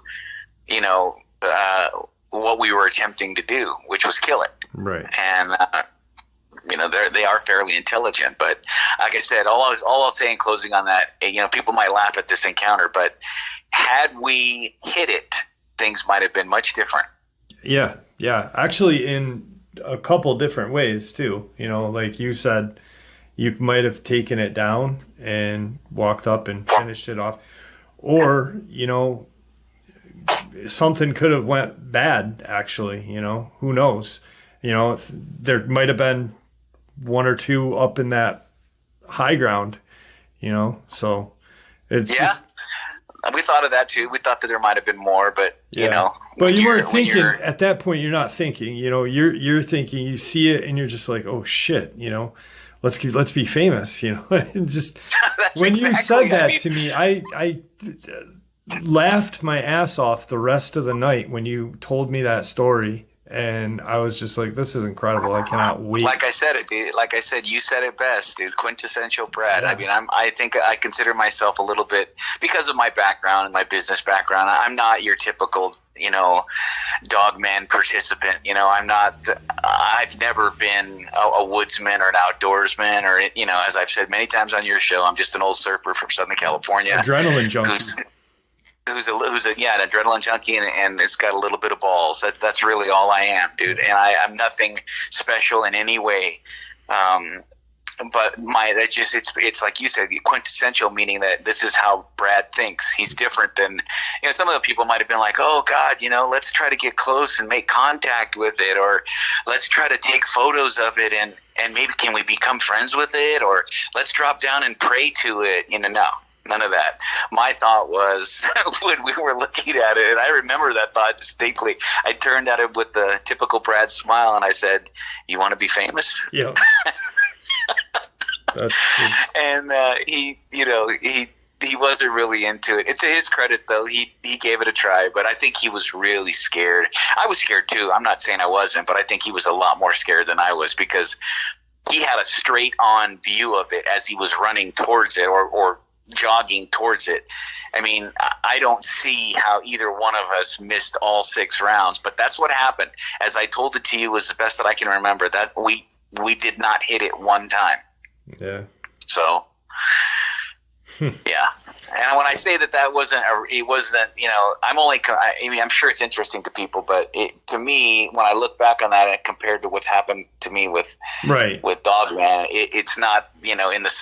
what we were attempting to do, which was kill it. Right. And, they are fairly intelligent. But like I said, all I'll say in closing on that, people might laugh at this encounter, but had we hit it, things might have been much different. Yeah. Yeah. Actually, in a couple different ways too. Like you said, you might have taken it down and walked up and finished it off. Or, something could have went bad, actually, who knows? There might have been one or two up in that high ground, so it's just, we thought of that too. We thought that there might have been more, but but you weren't thinking at that point. You're not thinking, you're thinking, you see it and you're just like, oh shit, let's be famous, and just when you said that to me, I laughed my ass off the rest of the night when you told me that story. And I was just like, this is incredible. I cannot wait. Like I said, you said it best, dude. Quintessential Brad. Yeah. I mean, I think I consider myself a little bit, because of my background and my business background, I'm not your typical, dogman participant. I've never been a woodsman or an outdoorsman, or, as I've said many times on your show, I'm just an old surfer from Southern California. Adrenaline junkie. Who's an adrenaline junkie, and it's got a little bit of balls. That's really all I am, dude. And I'm nothing special in any way. But it's like you said, quintessential, meaning that this is how Brad thinks. He's different than, some of the people might have been like, oh God, let's try to get close and make contact with it, or let's try to take photos of it and maybe can we become friends with it, or let's drop down and pray to it. No. None of that. My thought was, when we were looking at it, and I remember that thought distinctly, I turned at him with the typical Brad smile, and I said, you want to be famous? Yeah. And he wasn't really into it. And to his credit, though, he gave it a try, but I think he was really scared. I was scared, too. I'm not saying I wasn't, but I think he was a lot more scared than I was, because he had a straight-on view of it as he was running towards it, or jogging towards it. I mean, I don't see how either one of us missed all 6 rounds, but that's what happened. As I told it to you, was the best that I can remember, that we did not hit it one time. Yeah. So, yeah. And when I say that wasn't, it wasn't, I'm sure it's interesting to people, but to me, when I look back on that compared to what's happened to me with Dogman, it's not,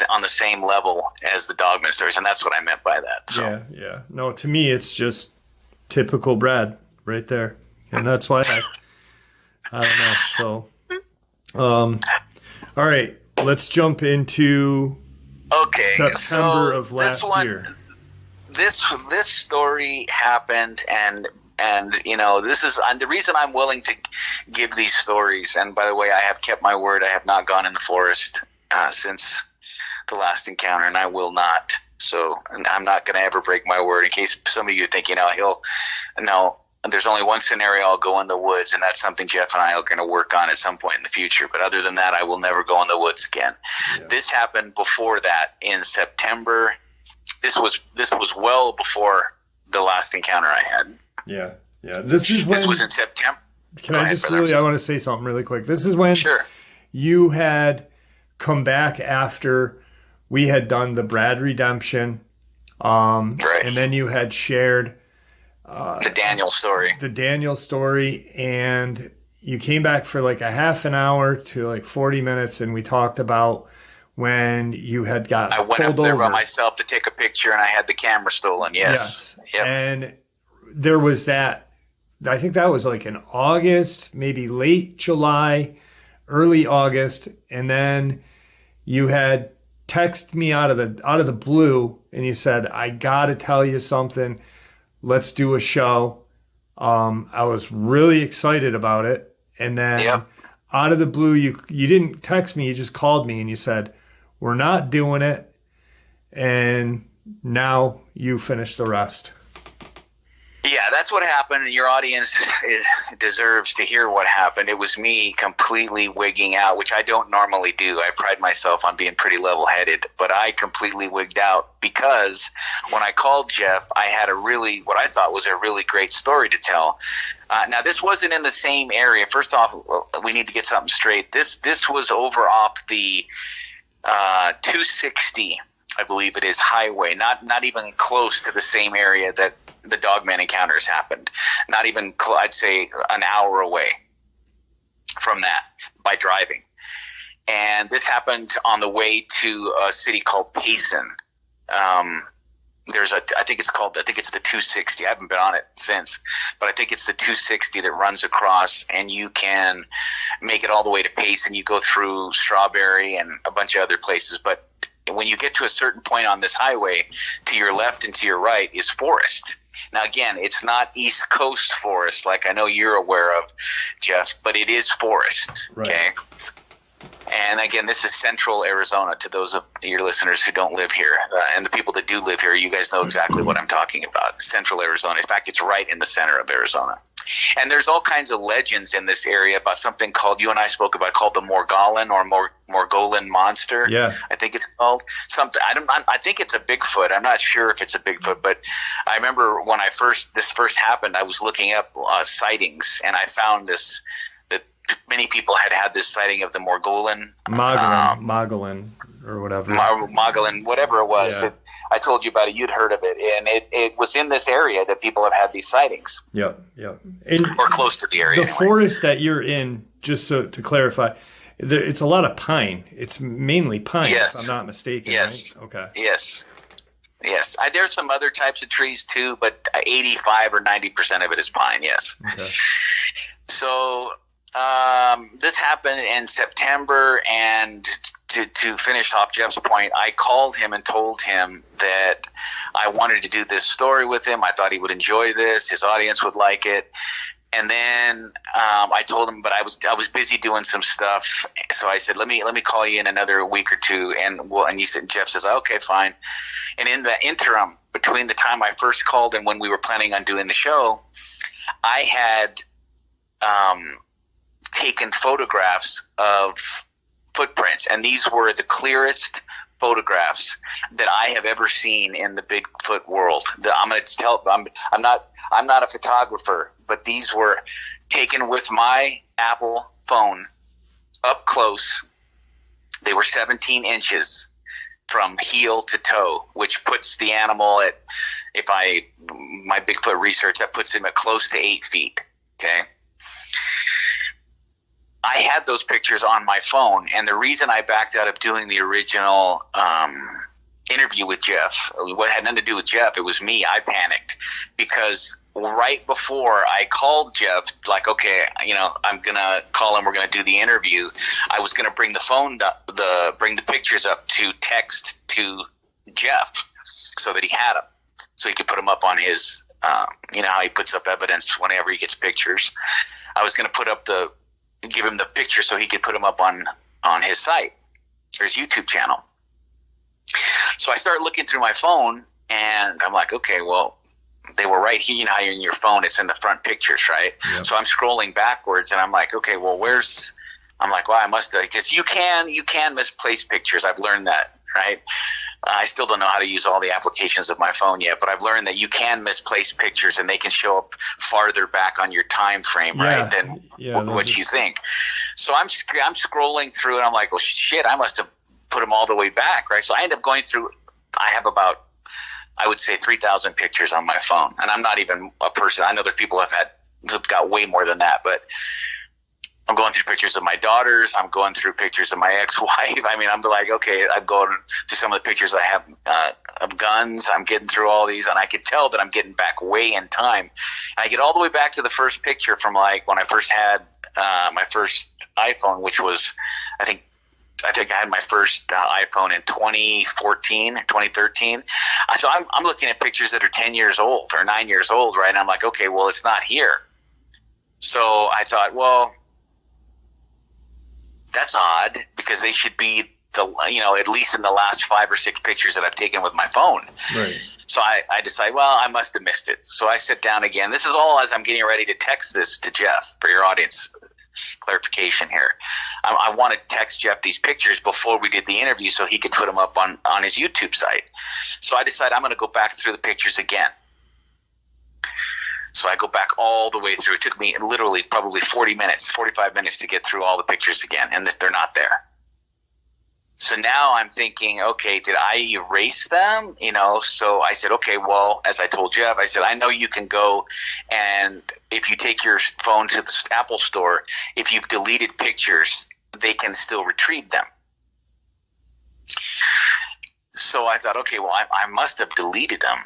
on the same level as the Dogman stories. And that's what I meant by that. So. Yeah. No, to me, it's just typical Brad right there. And that's why I don't know. So, all right, let's jump into September of last year. This story happened, and this is the reason I'm willing to give these stories. And by the way, I have kept my word. I have not gone in the forest since the last encounter, and I will not. So I'm not going to ever break my word. In case some of you think, there's only one scenario: I'll go in the woods, and that's something Jeff and I are going to work on at some point in the future. But other than that, I will never go in the woods again. Yeah. This happened before that in September. This was well before the last encounter I had. Yeah. This was in September. I want to say something really quick. This is when you had come back after we had done the Brad redemption, right. And then you had shared the Daniel story, and you came back for like a half an hour to like 40 minutes, and we talked about when you had got I went up there by myself to take a picture, and I had the camera stolen. Yes. Yep. And there was that. I think that was like in August, maybe late July, early August, and then you had texted me out of the blue, and you said, "I got to tell you something. Let's do a show." I was really excited about it, and then out of the blue, you didn't text me. You just called me, and you said, "We're not doing it," and now you finish the rest. Yeah, that's what happened, and your audience deserves to hear what happened. It was me completely wigging out, which I don't normally do. I pride myself on being pretty level-headed, but I completely wigged out because when I called Jeff, I had what I thought was a really great story to tell. Now, this wasn't in the same area. First off, we need to get something straight. This was over off the 260, I believe it is, highway, not even close to the same area that the Dogman encounters happened. Not even, I'd say, an hour away from that by driving. And this happened on the way to a city called Payson. I think it's the 260. I haven't been on it since, but I think it's the 260 that runs across, and you can make it all the way to Payson. You go through Strawberry and a bunch of other places, but when you get to a certain point on this highway, to your left and to your right is forest. Now, again, it's not East Coast forest like I know you're aware of, Jeff, but it is forest, right. Okay? And again, this is central Arizona to those of your listeners who don't live here. And the people that do live here, you guys know exactly what I'm talking about. Central Arizona. In fact, it's right in the center of Arizona. And there's all kinds of legends in this area about something you and I spoke about, called the Morgulin or Morgulin monster. Yeah. I think it's called something. I think it's a Bigfoot. I'm not sure if it's a Bigfoot, but I remember when this first happened, I was looking up sightings, and I found this, that many people had this sighting of the Morgulin. Mogulin or whatever. Mogulin, whatever it was. Yeah. I told you about it. You'd heard of it. And it was in this area that people have had these sightings. Yep. Or close to the area. The forest that you're in, just to clarify, it's a lot of pine. It's mainly pine, if I'm not mistaken. Yes. Right? Okay. Yes. There's some other types of trees too, but 85 or 90% of it is pine, yes. Okay. So this happened in September, and to finish off Jeff's point, I called him and told him that I wanted to do this story with him. I thought he would enjoy this. His audience would like it. And then I told him, but I was busy doing some stuff. So I said, let me call you in another week or two. And Jeff says, okay, fine. And in the interim, between the time I first called and when we were planning on doing the show, I had taken photographs of footprints, and these were the clearest photographs that I have ever seen in the Bigfoot world. I'm going to tell. I'm not a photographer, but these were taken with my Apple phone, up close. They were 17 inches. from heel to toe, which puts the animal at, my Bigfoot research, that puts him at close to 8 feet. Okay. I had those pictures on my phone, and the reason I backed out of doing the original interview with Jeff, what had nothing to do with Jeff, it was me. I panicked because right before I called Jeff, like, okay, I'm gonna call him, we're gonna do the interview, I was gonna bring bring the pictures up to text to Jeff so that he had them, so he could put them up on his how he puts up evidence whenever he gets pictures. I was gonna give him the picture so he could put them up on his site or his YouTube channel. So I started looking through my phone, and I'm like, okay, well, they were right here. You know how you're in your phone, it's in the front pictures, right? Yep. So I'm scrolling backwards, and I'm like, okay, well, I'm like, well, I must have, because you can misplace pictures. I've learned that, right? I still don't know how to use all the applications of my phone yet, but I've learned that you can misplace pictures, and they can show up farther back on your time frame, right, than what you think. So I'm scrolling through, and I'm like, well, shit, I must have put them all the way back, right? So I end up going through, I have about, I would say 3,000 pictures on my phone. And I'm not even a person, I know there's people who've got way more than that, but I'm going through pictures of my daughters. I'm going through pictures of my ex-wife. I mean, I'm like, okay, I'm going to some of the pictures I have of guns. I'm getting through all these, and I could tell that I'm getting back way in time. And I get all the way back to the first picture from like when I first had my first iPhone, which was, I think I had my first iPhone in 2013. So I'm looking at pictures that are 10 years old or 9 years old, right? And I'm like, okay, well, it's not here. So I thought, well, that's odd, because they should be at least in the last 5 or 6 pictures that I've taken with my phone. Right. So I decided, well, I must have missed it. So I sit down again. This is all as I'm getting ready to text this to Jeff for your audience clarification here. I want to text Jeff these pictures before we did the interview so he could put them up on his YouTube site. So I decided I'm going to go back through the pictures again. So I go back all the way through. It took me literally probably 45 minutes to get through all the pictures again, and they're not there. So now I'm thinking, okay, did I erase them? So I said, okay, well, as I told Jeff, I said, I know you can go, and if you take your phone to the Apple store, if you've deleted pictures, they can still retrieve them. So I thought, okay, well, I must have deleted them,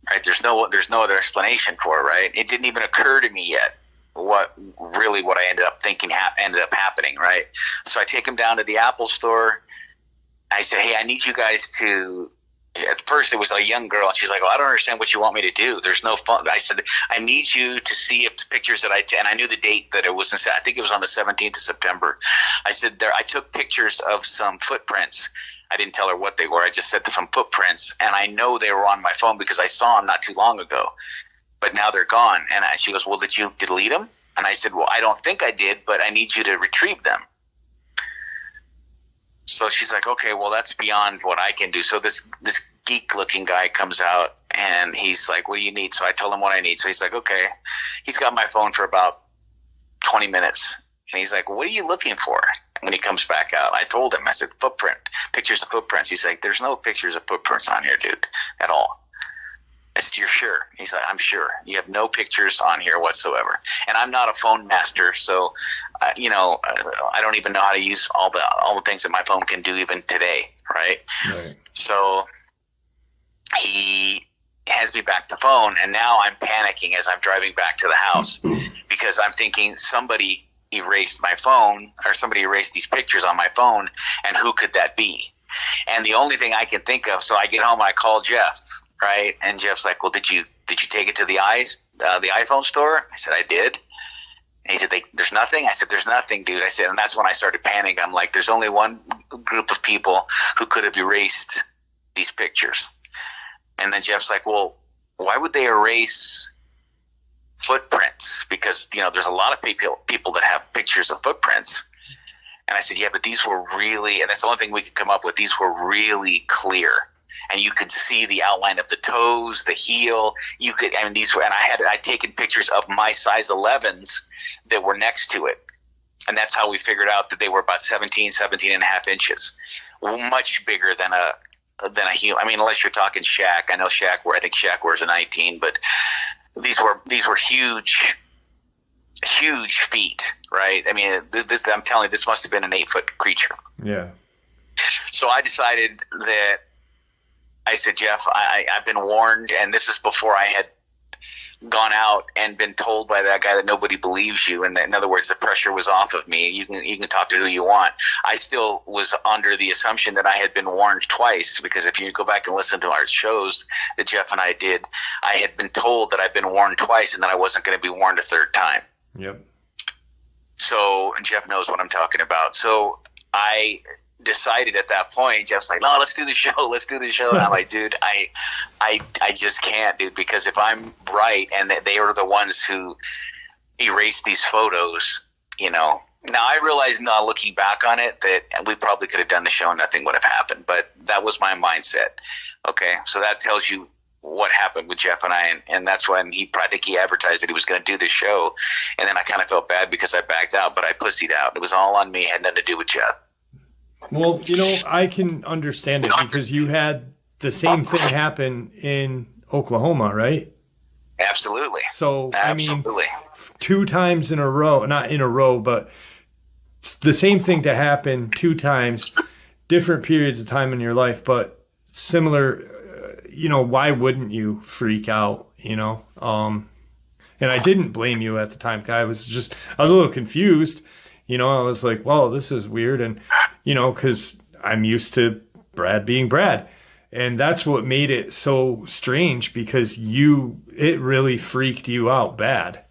right? There's no other explanation for it, right? It didn't even occur to me yet what I ended up thinking ended up happening, right? So I take them down to the Apple store. I said, hey, I need you guys to – at first it was a young girl, and she's like, well, I don't understand what you want me to do. There's no fun. I said, I need you to see if the pictures that and I knew the date that it was – I think it was on the 17th of September. I said, I took pictures of some footprints. I didn't tell her what they were. I just said some footprints, and I know they were on my phone because I saw them not too long ago. But now they're gone. And she goes, well, did you delete them? And I said, well, I don't think I did, but I need you to retrieve them. So she's like, okay, well, that's beyond what I can do. So this geek-looking guy comes out, and he's like, what do you need? So I told him what I need. So he's like, okay. He's got my phone for about 20 minutes. And he's like, well, what are you looking for? When he comes back out, I told him, I said, pictures of footprints. He's like, there's no pictures of footprints on here, dude, at all. I said, you're sure? He's like, I'm sure. You have no pictures on here whatsoever. And I'm not a phone master, so I don't even know how to use all the things that my phone can do even today, right? So he hands me back the phone, and now I'm panicking as I'm driving back to the house because I'm thinking somebody erased my phone, or somebody erased these pictures on my phone, and who could that be? And the only thing I can think of, so I get home, I call Jeff. Right, and Jeff's like, "Well, did you take it to the iPhone store?" I said, "I did." And he said, "There's nothing." I said, "There's nothing, dude." I said, and that's when I started panicking. I'm like, "There's only one group of people who could have erased these pictures." And then Jeff's like, "Well, why would they erase footprints? Because there's a lot of people that have pictures of footprints." And I said, "Yeah, but these were really," and that's the only thing we could come up with. These were really clear. And you could see the outline of the toes, the heel. I'd taken pictures of my size 11s that were next to it. And that's how we figured out that they were about 17 and a half inches. Much bigger than a than a human. I mean, unless you're talking Shaq. I know Shaq. I think Shaq wears a 19, but these were huge feet, right? I mean, I'm telling you, this must have been an 8-foot creature. Yeah. So I decided that I said, Jeff, I've been warned, and this is before I had gone out and been told by that guy that nobody believes you. And in other words, the pressure was off of me. You can talk to who you want. I still was under the assumption that I had been warned twice, because if you go back and listen to our shows that Jeff and I did, I had been told that I'd been warned twice and that I wasn't going to be warned a third time. Yep. So, and Jeff knows what I'm talking about. So I decided at that point, Jeff's like, no, let's do the show. And I'm like, dude, I just can't, dude, because if I'm right and they are the ones who erased these photos, now I realize now looking back on it that we probably could have done the show and nothing would have happened, but that was my mindset. Okay. So that tells you what happened with Jeff and I, and that's when I think he advertised that he was going to do this show, and then I kind of felt bad because I backed out, but I pussied out. It was all on me. It had nothing to do with Jeff. Well, I can understand it because you had the same thing happen in Oklahoma, right? Absolutely. So, absolutely. I mean, 2 times in a row, not in a row, but the same thing to happen 2 times, different periods of time in your life, but similar. Why wouldn't you freak out, And I didn't blame you at the time. I was a little confused. I was like, well, this is weird. And, because I'm used to Brad being Brad. And that's what made it so strange, because it really freaked you out bad.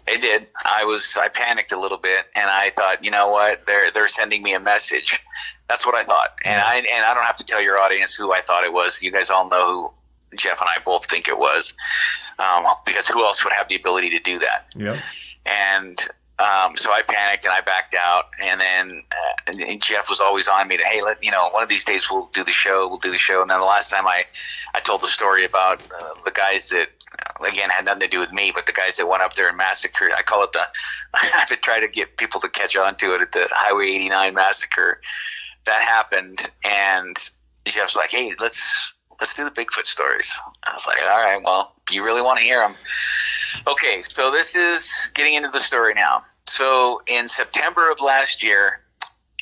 It did. I panicked a little bit, and I thought, you know what? They're sending me a message. That's what I thought. And I don't have to tell your audience who I thought it was. You guys all know who Jeff and I both think it was, because who else would have the ability to do that? Yeah. And so I panicked and I backed out. And then and Jeff was always on me to, hey, one of these days we'll do the show. And then the last time I told the story about the guys that, again, had nothing to do with me, but the guys that went up there and massacred. I call it I've been trying to get people to catch on to it at the Highway 89 massacre. That happened, and Jeff's like, hey, let's do the Bigfoot stories. I was like, all right, well, you really want to hear them? Okay, so this is getting into the story now. So in September of last year,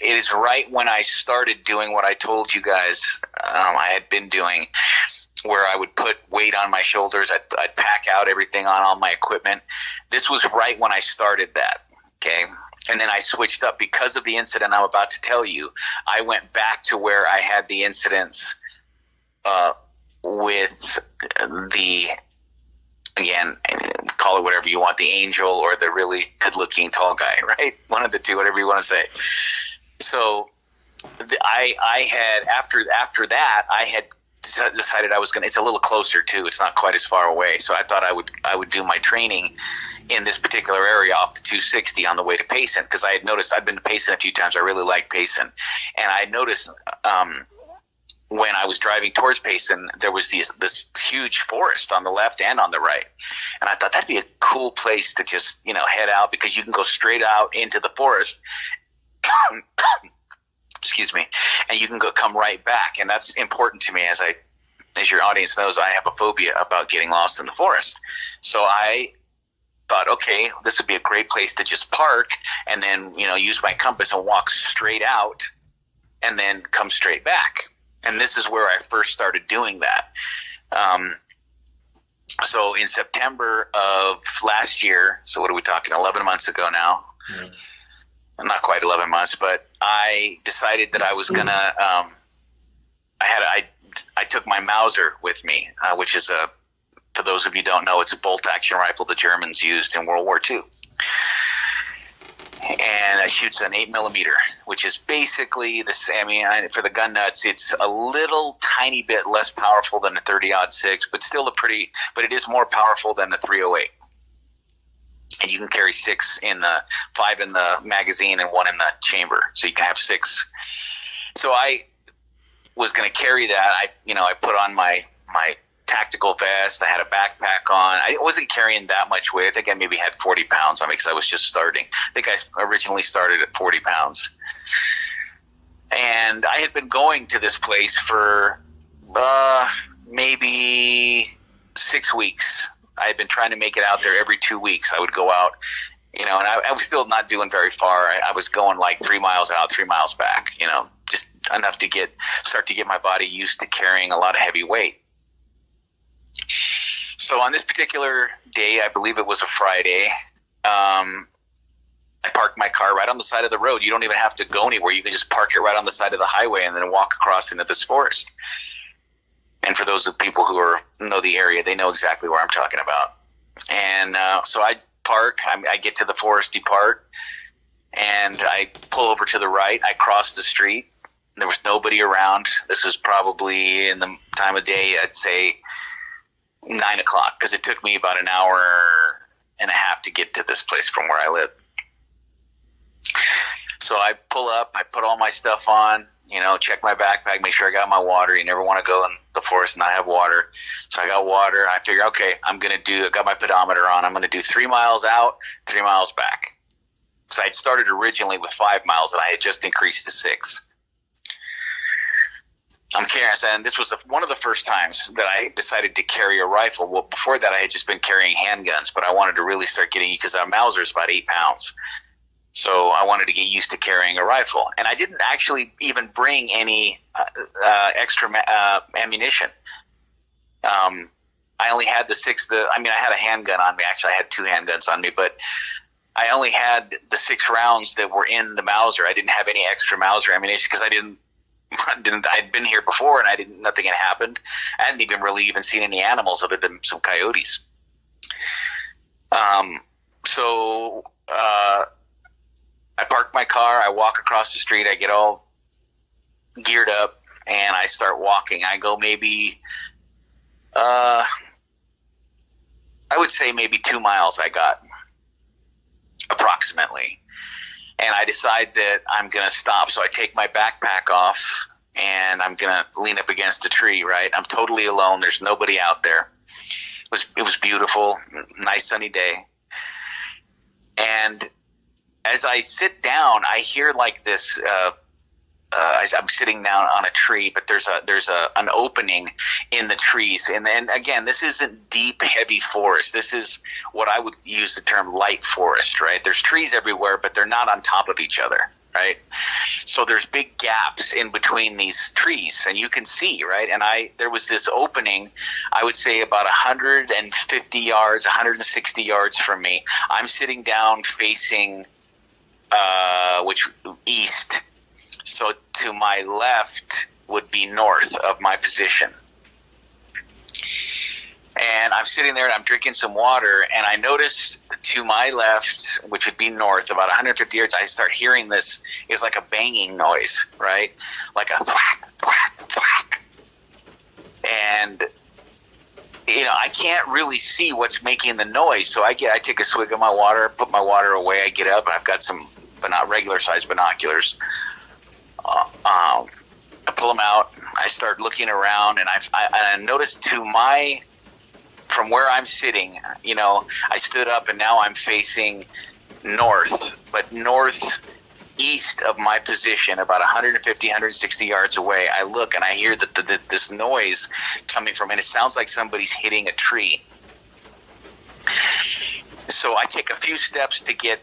it is right when I started doing what I told you guys I had been doing, where I would put weight on my shoulders. I'd pack out everything on all my equipment. This was right when I started that, okay? And then I switched up because of the incident I'm about to tell you. I went back to where I had the incidents with the, again, call it whatever you want, the angel or the really good-looking tall guy, right? One of the two, whatever you want to say. So I had, after that, I had decided I was going to, it's a little closer too. It's not quite as far away. So I thought I would do my training in this particular area off the 260 on the way to Payson, because I had noticed, I've been to Payson a few times. I really like Payson. And I noticed when I was driving towards Payson, there was this huge forest on the left and on the right. And I thought that'd be a cool place to just, head out, because you can go straight out into the forest. Excuse me, and you can come right back, and that's important to me. As your audience knows, I have a phobia about getting lost in the forest. So I thought, okay, this would be a great place to just park and then use my compass and walk straight out, and then come straight back. And this is where I first started doing that. So in September of last year, so what are we talking? 11 months ago now. Yeah. Not quite 11 months, but I decided that I was gonna. I took my Mauser with me, which is for those of you who don't know, it's a bolt-action rifle the Germans used in World War II, and it shoots an 8mm, which is basically the same. For the gun nuts, it's a little tiny bit less powerful than a 30-06, but still but it is more powerful than the 308. And you can carry 5 in the magazine and 1 in the chamber. So you can have 6. So I was going to carry that. I put on my tactical vest. I had a backpack on. I wasn't carrying that much weight. I think I maybe had 40 pounds on me because I was just starting. I think I originally started at 40 pounds. And I had been going to this place for maybe 6 weeks. I had been trying to make it out there every 2 weeks. I would go out, and I was still not doing very far. I was going like 3 miles out, 3 miles back, just enough to start to get my body used to carrying a lot of heavy weight. So on this particular day, I believe it was a Friday, I parked my car right on the side of the road. You don't even have to go anywhere. You can just park it right on the side of the highway and then walk across into this forest. And for those of people who know the area, they know exactly where I'm talking about. And so I park. I get to the foresty part, and I pull over to the right. I cross the street. There was nobody around. This was probably in the time of day, I'd say 9 o'clock, because it took me about an hour and a half to get to this place from where I live. So I pull up, I put all my stuff on, check my backpack, make sure I got my water. You never want to go in the forest and not have water. So I got water. I figure, okay, I got my pedometer on. I'm going to do 3 miles out, 3 miles back. So I'd started originally with 5 miles, and I had just increased to 6. I'm carrying, and this was one of the first times that I decided to carry a rifle. Well, before that, I had just been carrying handguns, but I wanted to really start getting, because our Mauser is about 8 pounds. So I wanted to get used to carrying a rifle. And I didn't actually even bring any extra ammunition. I only had the 6. I had a handgun on me. Actually, I had 2 handguns on me, but I only had the 6 rounds that were in the Mauser. I didn't have any extra Mauser ammunition because I'd been here before, and nothing had happened. I hadn't even really seen any animals other than some coyotes. So I park my car, I walk across the street, I get all geared up, and I start walking. I go maybe, I would say maybe 2 miles I got, approximately. And I decide that I'm going to stop. So I take my backpack off, and I'm going to lean up against a tree, right? I'm totally alone. There's nobody out there. It was beautiful, nice sunny day. And as I sit down, I hear like this. I'm sitting down on a tree, but there's an opening in the trees, and again, this isn't deep, heavy forest. This is what I would use the term light forest, right? There's trees everywhere, but they're not on top of each other, right? So there's big gaps in between these trees, and you can see, right? And there was this opening, I would say about 150 yards, 160 yards from me. I'm sitting down facing east. So to my left would be north of my position. And I'm sitting there and I'm drinking some water, and I notice to my left, which would be north, about 150 yards, I start hearing this. It's like a banging noise, right? Like a thwack, thwack, thwack. And I can't really see what's making the noise. So I take a swig of my water, put my water away, I get up, and I've got some regular size binoculars. I pull them out. I start looking around, and I noticed from where I'm sitting, I stood up, and now I'm facing north, but northeast of my position, about 150, 160 yards away. I look, and I hear this noise coming from, and it sounds like somebody's hitting a tree. So I take a few steps to get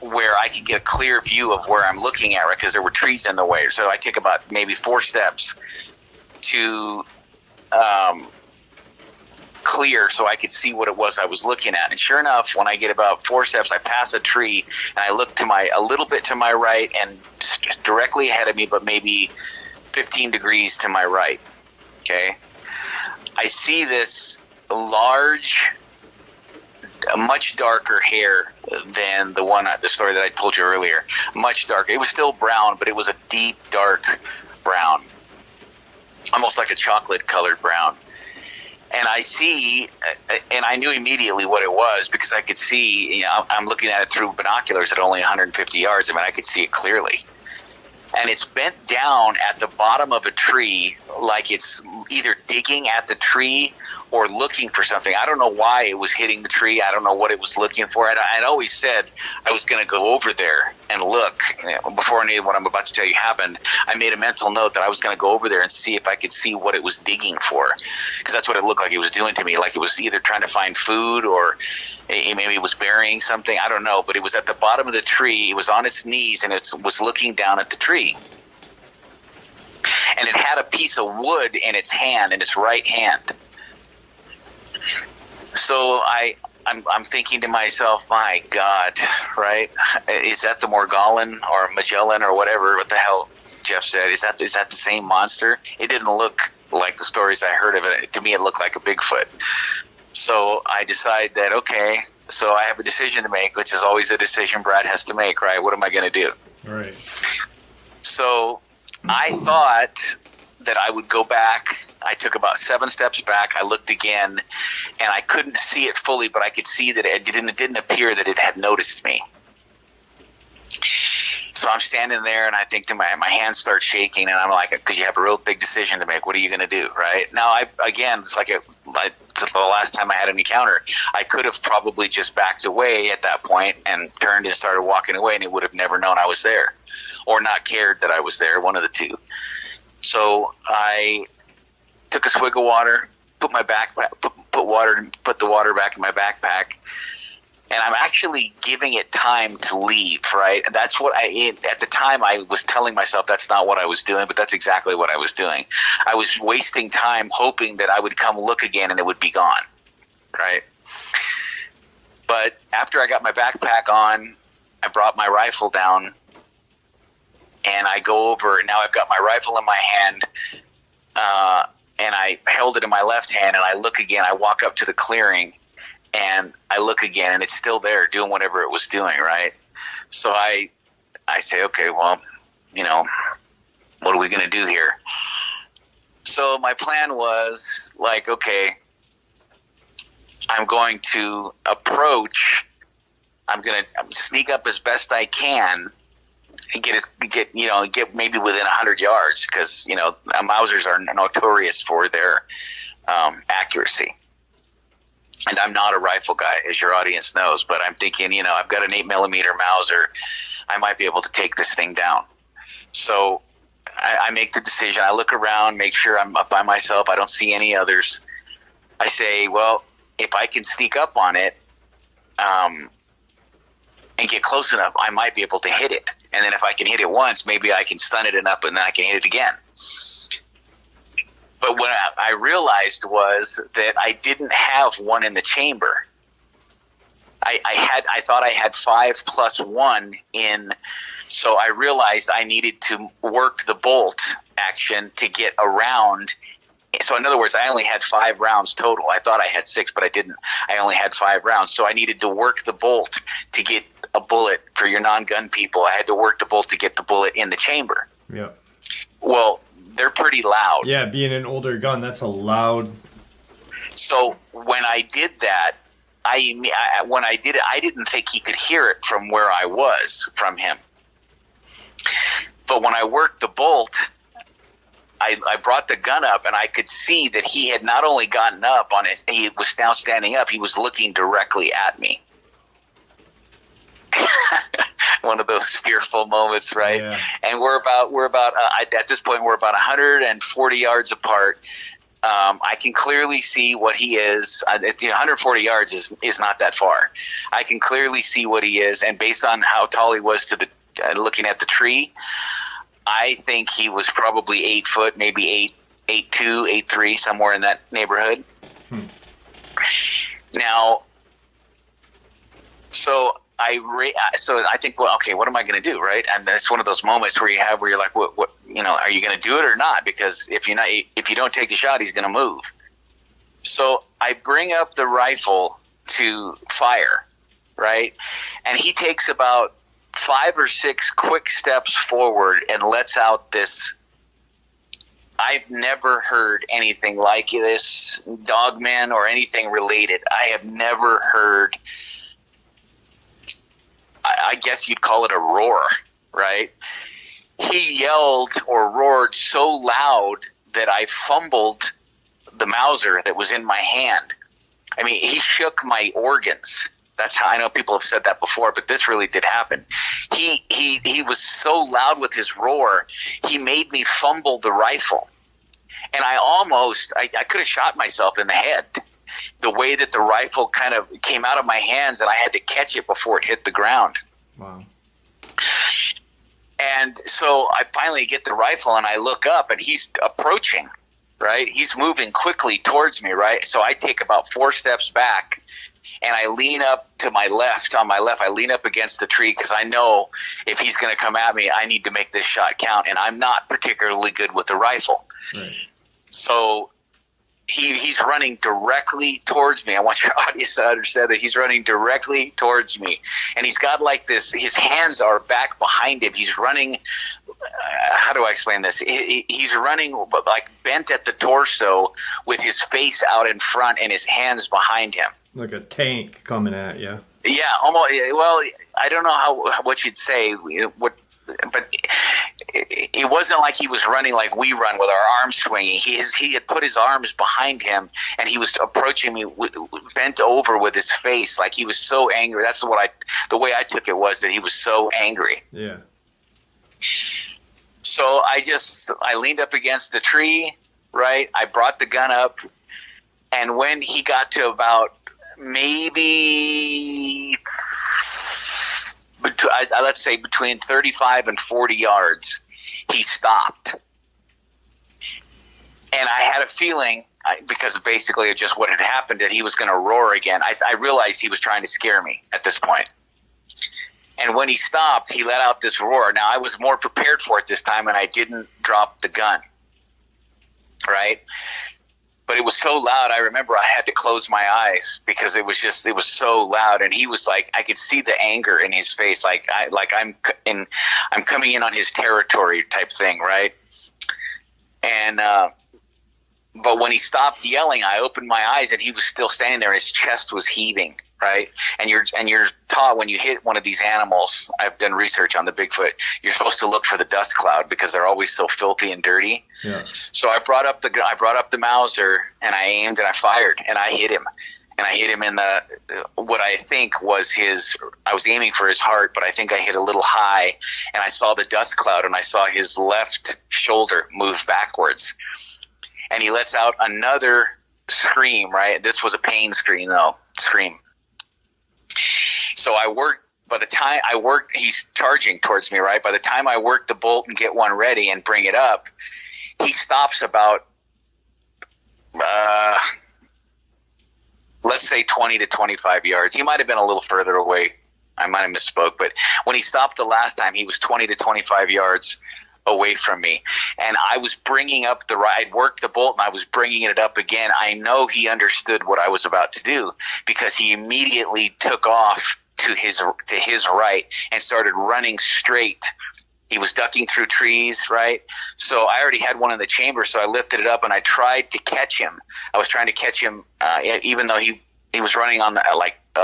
where I can get a clear view of where I'm looking at, right? Because there were trees in the way. So I take about maybe 4 steps to clear so I could see what it was I was looking at. And sure enough, when I get about 4 steps, I pass a tree, and I look a little bit to my right, and just directly ahead of me, but maybe 15 degrees to my right. Okay. I see this large, much darker hair than the story that I told you earlier. Much darker. It was still brown, but it was a deep, dark brown, almost like a chocolate colored brown. And I see, and I knew immediately what it was, because I could see, I'm looking at it through binoculars at only 150 yards. I could see it clearly. and it's bent down at the bottom of a tree, like it's either digging at the tree or looking for something. I don't know why it was hitting the tree. I don't know what it was looking for. I'd always said I was going to go over there and look. Before any of what I'm about to tell you happened, I made a mental note that I was going to go over there and see if I could see what it was digging for, because that's what it looked like it was doing to me. Like it was either trying to find food or maybe it was burying something. I don't know, but it was at the bottom of the tree. It was on its knees and it was looking down at the tree. And it had a piece of wood in its hand, in its right hand. So I'm thinking to myself, my God, right? Is that the Morgulon or Magellan or whatever? What the hell Jeff said? Is that the same monster? It didn't look like the stories I heard of it. To me, it looked like a Bigfoot. So I decide that, okay, so I have a decision to make, which is always a decision Brad has to make, right? What am I going to do? Right. So I thought that I would go back. I took about 7 steps back. I looked again, and I couldn't see it fully, but I could see that it didn't appear that it had noticed me. So I'm standing there, and I think to my hands start shaking, and I'm like, because you have a real big decision to make. What are you going to do, right? Now, it's like the last time I had an encounter, I could have probably just backed away at that point and turned and started walking away, and it would have never known I was there, or not cared that I was there, one of the two. So I took a swig of water, put the water back in my backpack, and I'm actually giving it time to leave, right? And that's what at the time I was telling myself that's not what I was doing, but that's exactly what I was doing. I was wasting time hoping that I would come look again and it would be gone, right? But after I got my backpack on, I brought my rifle down, and I go over. Now I've got my rifle in my hand, and I held it in my left hand, and I look again. I walk up to the clearing, and I look again, and it's still there doing whatever it was doing, right? So I say, okay, well, what are we going to do here? So my plan was like, okay, I'm going to approach. I'm going to sneak up as best I can and get maybe within 100 yards, because Mausers are notorious for their accuracy. And I'm not a rifle guy, as your audience knows, but I'm thinking, I've got an 8mm Mauser. I might be able to take this thing down. So I make the decision. I look around, make sure I'm up by myself. I don't see any others. I say, well, if I can sneak up on it and get close enough, I might be able to hit it. And then if I can hit it once, maybe I can stun it enough and then I can hit it again. But what I realized was that I didn't have one in the chamber. I thought I had 5+1 in, so I realized I needed to work the bolt action to get around. So in other words, I only had 5 rounds total. I thought I had 6, but I didn't. I only had 5 rounds. So I needed to work the bolt to get a bullet. For your non-gun people, I had to work the bolt to get the bullet in the chamber. Yep. Well, they're pretty loud. Yeah, being an older gun, that's a loud. So when I did that, when I did it, I didn't think he could hear it from where I was from him. But when I worked the bolt, I brought the gun up, and I could see that he had not only gotten up on it, he was now standing up. He was looking directly at me. One of those fearful moments, right? Yeah. And we're about at this point we're about 140 yards apart. I can clearly see what he is. 140 yards is not that far. I can clearly see what he is, and based on how tall he was to the looking at the tree, I think he was probably 8 foot, maybe 8'2", 8'3", somewhere in that neighborhood. Now, so I think, well, okay, what am I going to do, right? And it's one of those moments where you're like, what, are you going to do it or not? Because if you don't take a shot, he's going to move. So I bring up the rifle to fire, right? And he takes about 5 or 6 quick steps forward and lets out this. I've never heard anything like this, Dogman or anything related. I have never heard. I guess you'd call it a roar, right? he yelled or roared so loud that I fumbled the Mauser that was in my hand. I mean, he shook my organs. That's how, I know people have said that before, but this really did happen. He was so loud with his roar, he made me fumble the rifle. And I could have shot myself in the head. The way that the rifle kind of came out of my hands, and I had to catch it before it hit the ground. Wow. And so I finally get the rifle, and I look up, and he's approaching, right? He's moving quickly towards me, right? So I take about 4 steps back, and I lean up to my left. On my left, I lean up against the tree because I know if he's going to come at me, I need to make this shot count, and I'm not particularly good with the rifle. Right. So he's running directly towards me. I want your audience to understand that he's running directly towards me. And he's got like this, his hands are back behind him. He's running, how do I explain this? He's running like bent at the torso with his face out in front and his hands behind him. Like a tank coming at you. Yeah, almost. Well, I don't know what you'd say, but it wasn't like he was running like we run with our arms swinging. He had put his arms behind him, and he was approaching me bent over with his face, like he was so angry. That's the way I took it was that he was so angry. Yeah. So I leaned up against the tree, right? I brought the gun up, and when he got to about maybe, let's say between 35 and 40 yards, he stopped. And I had a feeling, because basically of just what had happened, that he was going to roar again. I realized he was trying to scare me at this point. And when he stopped, he let out this roar. Now, I was more prepared for it this time, and I didn't drop the gun, right? But it was so loud, I remember I had to close my eyes because it was so loud. And he was like, I could see the anger in his face, like I'm coming in on his territory type thing, right? And but when he stopped yelling, I opened my eyes, and he was still standing there. His chest was heaving, right? And you're taught when you hit one of these animals. I've done research on the Bigfoot. You're supposed to look for the dust cloud because they're always so filthy and dirty. Yeah. So I brought up the Mauser, and I aimed, and I fired, and I hit him. And I hit him in what I think was I was aiming for his heart, but I think I hit a little high, and I saw the dust cloud, and I saw his left shoulder move backwards. And he lets out another scream, right? This was a pain scream. So he's charging towards me, right? By the time I work the bolt and get one ready and bring it up, he stops about, let's say 20 to 25 yards. He might have been a little further away. I might have misspoke, but when he stopped the last time, he was 20 to 25 yards away from me. And I was bringing up I'd worked the bolt, and I was bringing it up again. I know he understood what I was about to do because he immediately took off to his right and started running straight. He was ducking through trees, right? So I already had one in the chamber, so I lifted it up, and I tried to catch him. I was trying to catch him, even though he was running on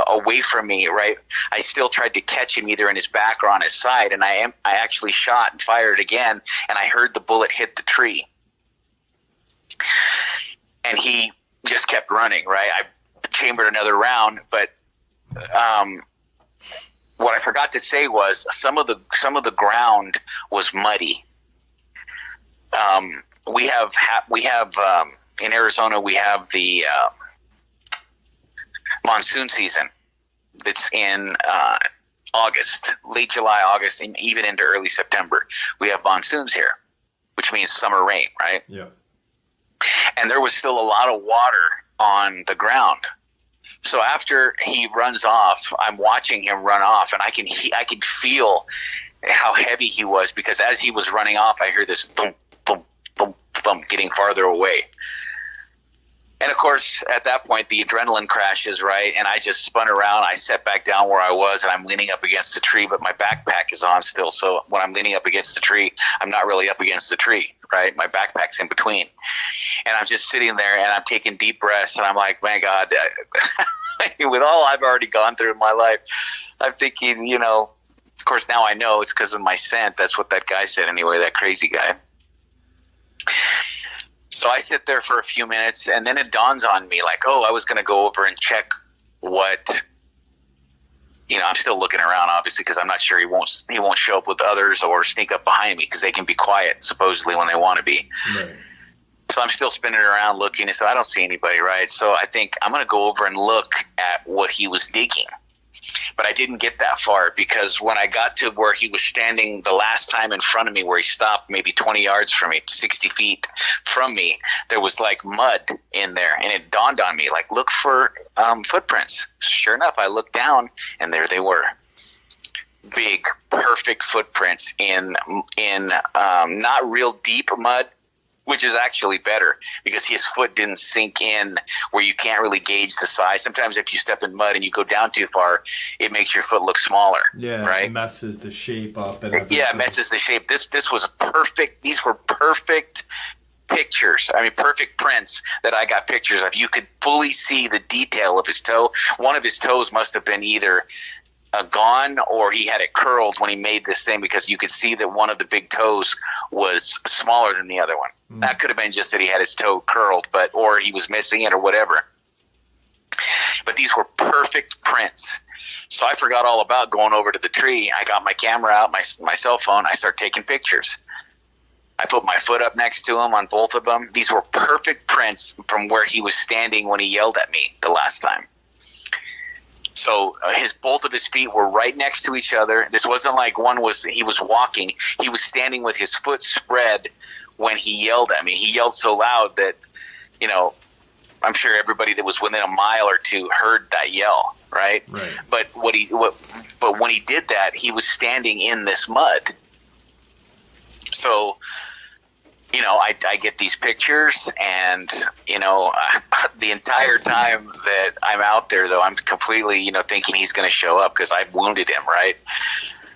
away from me, right? I still tried to catch him either in his back or on his side, and I actually shot and fired again, and I heard the bullet hit the tree. And he just kept running, right? I chambered another round, but what I forgot to say was some of the ground was muddy. We have in Arizona, we have the monsoon season that's in August, late July, August, and even into early September. We have monsoons here, which means summer rain, right? Yeah. And there was still a lot of water on the ground. So after he runs off, I'm watching him run off, and I can feel how heavy he was, because as he was running off, I hear this thump, thump, thump, thump getting farther away. And of course, at that point, the adrenaline crashes, right? And I just spun around. I sat back down where I was, and I'm leaning up against the tree, but my backpack is on still. So when I'm leaning up against the tree, I'm not really up against the tree, right? My backpack's in between. And I'm just sitting there, and I'm taking deep breaths, and I'm like, my God, with all I've already gone through in my life, I'm thinking, Of course, now I know it's because of my scent. That's what that guy said anyway, that crazy guy. So I sit there for a few minutes, and then it dawns on me like, oh, I was going to go over and check what, I'm still looking around, obviously, because I'm not sure he won't show up with others or sneak up behind me, because they can be quiet, supposedly, when they want to be. Right. So I'm still spinning around looking, and so I don't see anybody, right? So I think I'm going to go over and look at what he was digging. But I didn't get that far, because when I got to where he was standing the last time in front of me, where he stopped maybe 20 yards from me, 60 feet from me, there was like mud in there. And it dawned on me, like, look for footprints. Sure enough, I looked down, and there they were. Big, perfect footprints in not real deep mud, which is actually better, because his foot didn't sink in where you can't really gauge the size. Sometimes if you step in mud and you go down too far, it makes your foot look smaller. Yeah, right? It messes the shape up. Yeah, it messes the shape. This was perfect. These were perfect pictures. I mean, perfect prints that I got pictures of. You could fully see the detail of his toe. One of his toes must have been either gone, or he had it curled when he made this thing, because you could see that one of the big toes was smaller than the other one. That could have been just that he had his toe curled, or he was missing it or whatever. But these were perfect prints. So I forgot all about going over to the tree. I got my camera out, my cell phone. I start taking pictures. I put my foot up next to him on both of them. These were perfect prints from where he was standing when he yelled at me the last time. So both of his feet were right next to each other. This wasn't like he was walking. He was standing with his foot spread when he yelled at me. He yelled so loud that, I'm sure everybody that was within a mile or two heard that yell, right? But but when he did that, he was standing in this mud. So, I get these pictures, and, the entire time that I'm out there, though, I'm completely, thinking he's going to show up, because I wounded him, right?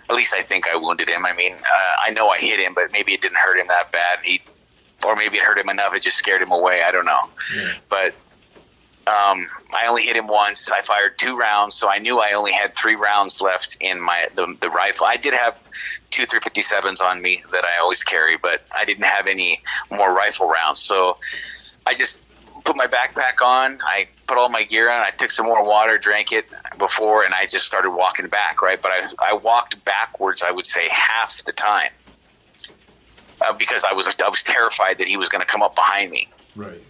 At least I think I wounded him. I mean, I know I hit him, but maybe it didn't hurt him that bad. Or maybe it hurt him enough, it just scared him away. I don't know. Yeah. But I only hit him once. I fired 2 rounds, so I knew I only had 3 rounds left in the rifle. I did have 2 357s on me that I always carry, but I didn't have any more rifle rounds. So I just put my backpack on. I put all my gear on. I took some more water, drank it before, and I just started walking back, right? But I walked backwards, I would say, half the time, because I was terrified that he was going to come up behind me. Right.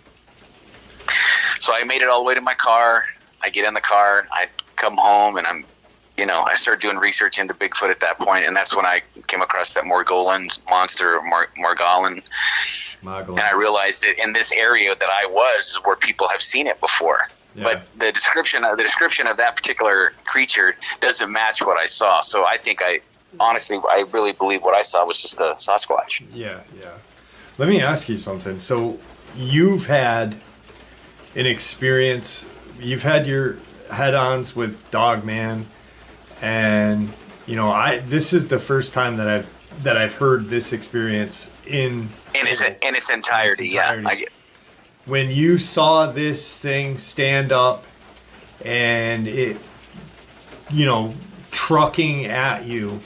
So I made it all the way to my car. I get in the car. I come home, and I started doing research into Bigfoot at that point, and that's when I came across that Morgullan monster, Morgullan. And I realized that in this area that I was is where people have seen it before. Yeah. But the description of that particular creature doesn't match what I saw. So I think I really believe what I saw was just a Sasquatch. Yeah. Let me ask you something. So you've had an experience. You've had your head-ons with Dogman, and this is the first time that I've heard this experience in its entirety. Yeah. When you saw this thing stand up and it, trucking at you,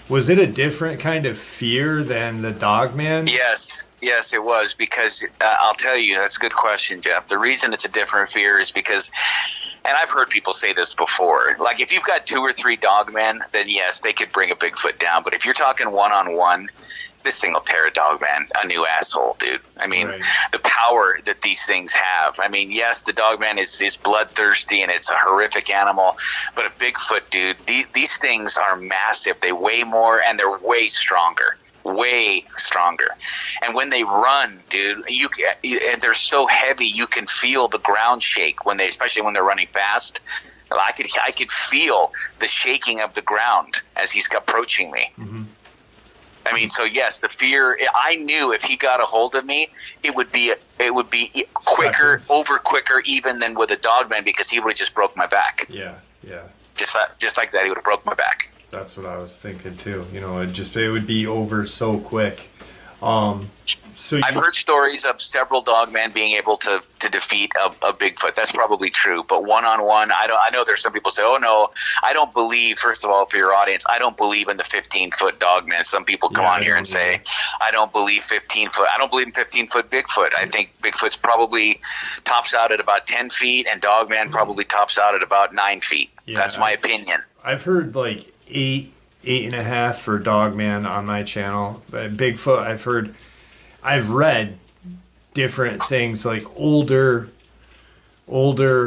was it a different kind of fear than the Dogman? Yes, it was, because I'll tell you, that's a good question, Jeff. The reason it's a different fear is because, and I've heard people say this before, like if you've got 2 or 3 Dogmen, then yes, they could bring a Bigfoot down. But if you're talking one-on-one, this thing will tear a Dogman a new asshole, dude. I mean, right. The power that these things have. I mean, yes, the Dogman is bloodthirsty and it's a horrific animal, but a Bigfoot, dude, these things are massive. They weigh more and they're way stronger. And when they run, dude, and they're so heavy, you can feel the ground shake especially when they're running fast. I could feel the shaking of the ground as he's approaching me. Mm-hmm. I mean, so yes, the fear. I knew if he got a hold of me, it would be quicker, even than with a Dogman, because he would have just broke my back. Yeah. Just like that, he would have broke my back. That's what I was thinking too. It would be over so quick. So I've heard stories of several dogmen being able to defeat a Bigfoot. That's probably true. But one-on-one, I know there's some people say, oh, no, I don't believe, first of all, for your audience, I don't believe in the 15-foot dogman. Some people come on here and say, I don't believe 15-foot. I don't believe in 15-foot Bigfoot. I think Bigfoot's probably tops out at about 10 feet, and dogman probably tops out at about 9 feet. Yeah, that's my opinion. I've heard like 8.5 for dogman on my channel. Bigfoot, I've read different things, like older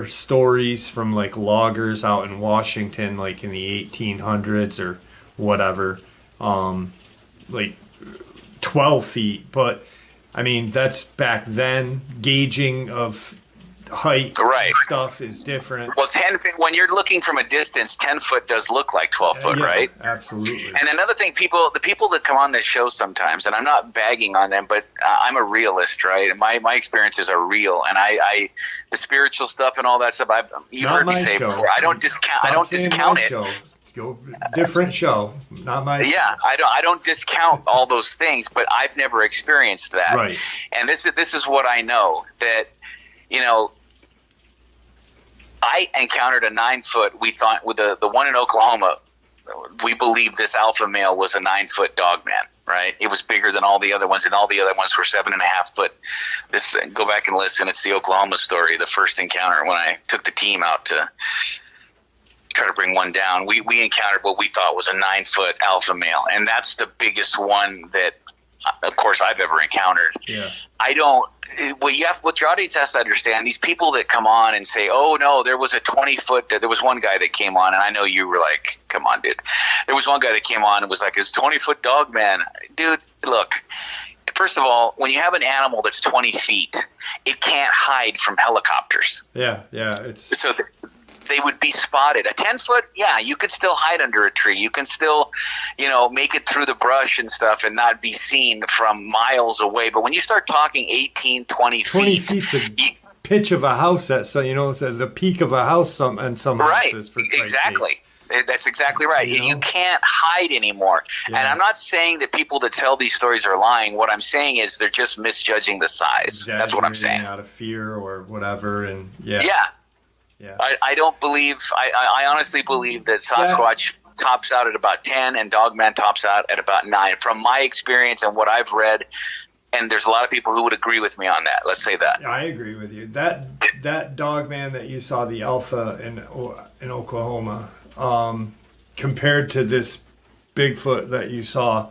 stories from like loggers out in Washington, like in the 1800s or whatever, like 12 feet. But I mean, that's back then. Gauging of height stuff is different. Well, 10 feet, when you're looking from a distance, 10 foot does look like 12 foot, right? Absolutely. And another thing, the people that come on this show sometimes, and I'm not bagging on them, but I'm a realist, right? My experiences are real, and I the spiritual stuff and all that stuff. You've heard me say before. I don't discount it. Show. Go different show, not my. Yeah, I don't discount all those things, but I've never experienced that. Right. And this is what I know, that I encountered a 9 foot. We thought with the one in Oklahoma, we believed this alpha male was a 9 foot dog man, right? It was bigger than all the other ones, and all the other ones were 7.5 foot. Go back and listen. It's the Oklahoma story, the first encounter when I took the team out to try to bring one down. We encountered what we thought was a 9 foot alpha male, and that's the biggest one that, of course, I've ever encountered. Yeah. What your audience has to understand, these people that come on and say, oh, no, there was a 20 foot, there was one guy that came on, and I know you were like, come on, dude. There was one guy that came on and was like, it's 20 foot dog man. Dude, look, first of all, when you have an animal that's 20 feet, it can't hide from helicopters. Yeah. So they would be spotted. A 10 foot, yeah, you could still hide under a tree. You can still, make it through the brush and stuff and not be seen from miles away. But when you start talking 18, 20 feet. 20 feet's a pitch of a house at the peak of a house and some houses. For exactly. That's exactly right. You can't hide anymore. Yeah. And I'm not saying that people that tell these stories are lying. What I'm saying is they're just misjudging the size. That's what I'm saying. Out of fear or whatever. And yeah. Yeah. I don't believe, I honestly believe that Sasquatch tops out at about 10 and Dogman tops out at about 9. From my experience and what I've read, and there's a lot of people who would agree with me on that. Let's say that. I agree with you. That Dogman that you saw, the alpha in Oklahoma, compared to this Bigfoot that you saw,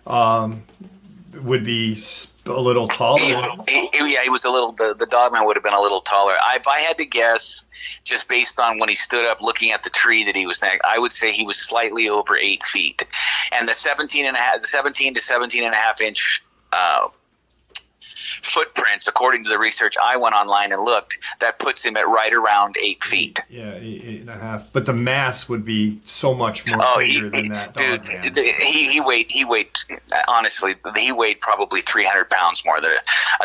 would be a little taller. He was a little. The Dogman would have been a little taller. If I had to guess, just based on when he stood up looking at the tree that he was next, I would say he was slightly over 8 feet. And the 17 to 17 and a half inch footprints, according to the research I went online and looked, that puts him at right around 8 feet. Yeah, 8.5. But the mass would be so much more bigger than that dog. Dude, he weighed honestly, he weighed probably 300 pounds more than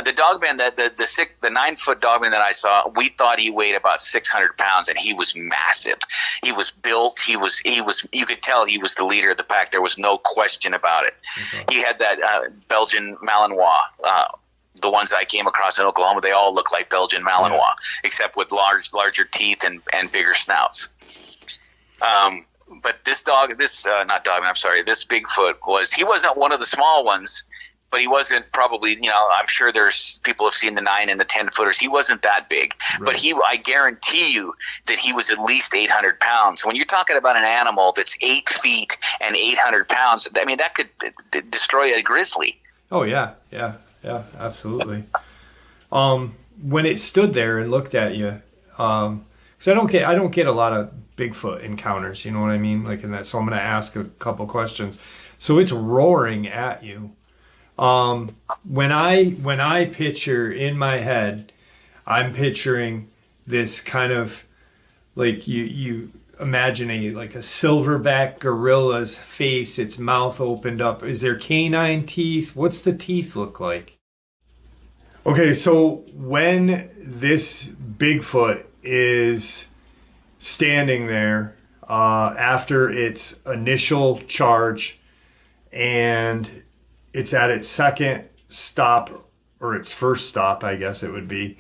the dogman. The 9 foot dogman that I saw, we thought he weighed about 600 pounds, and he was massive. He was built. He was. You could tell he was the leader of the pack. There was no question about it. Okay. He had that Belgian Malinois. The ones I came across in Oklahoma, they all look like Belgian Malinois, except with larger teeth and bigger snouts. But this this Bigfoot he wasn't one of the small ones, but he wasn't probably, I'm sure there's people have seen the 9 and the 10 footers. He wasn't that big, right. But I guarantee you that he was at least 800 pounds. When you're talking about an animal that's 8 feet and 800 pounds, I mean, that could destroy a grizzly. Oh yeah. Yeah, absolutely. When it stood there and looked at you, because I don't get a lot of Bigfoot encounters, you know what I mean? Like in that, so I'm going to ask a couple questions. So it's roaring at you. When I picture in my head, I'm picturing this kind of like you imagine a silverback gorilla's face, its mouth opened up. Is there canine teeth? What's the teeth look like? Okay, so when this Bigfoot is standing there after its initial charge and it's at its second stop, or its first stop, I guess it would be,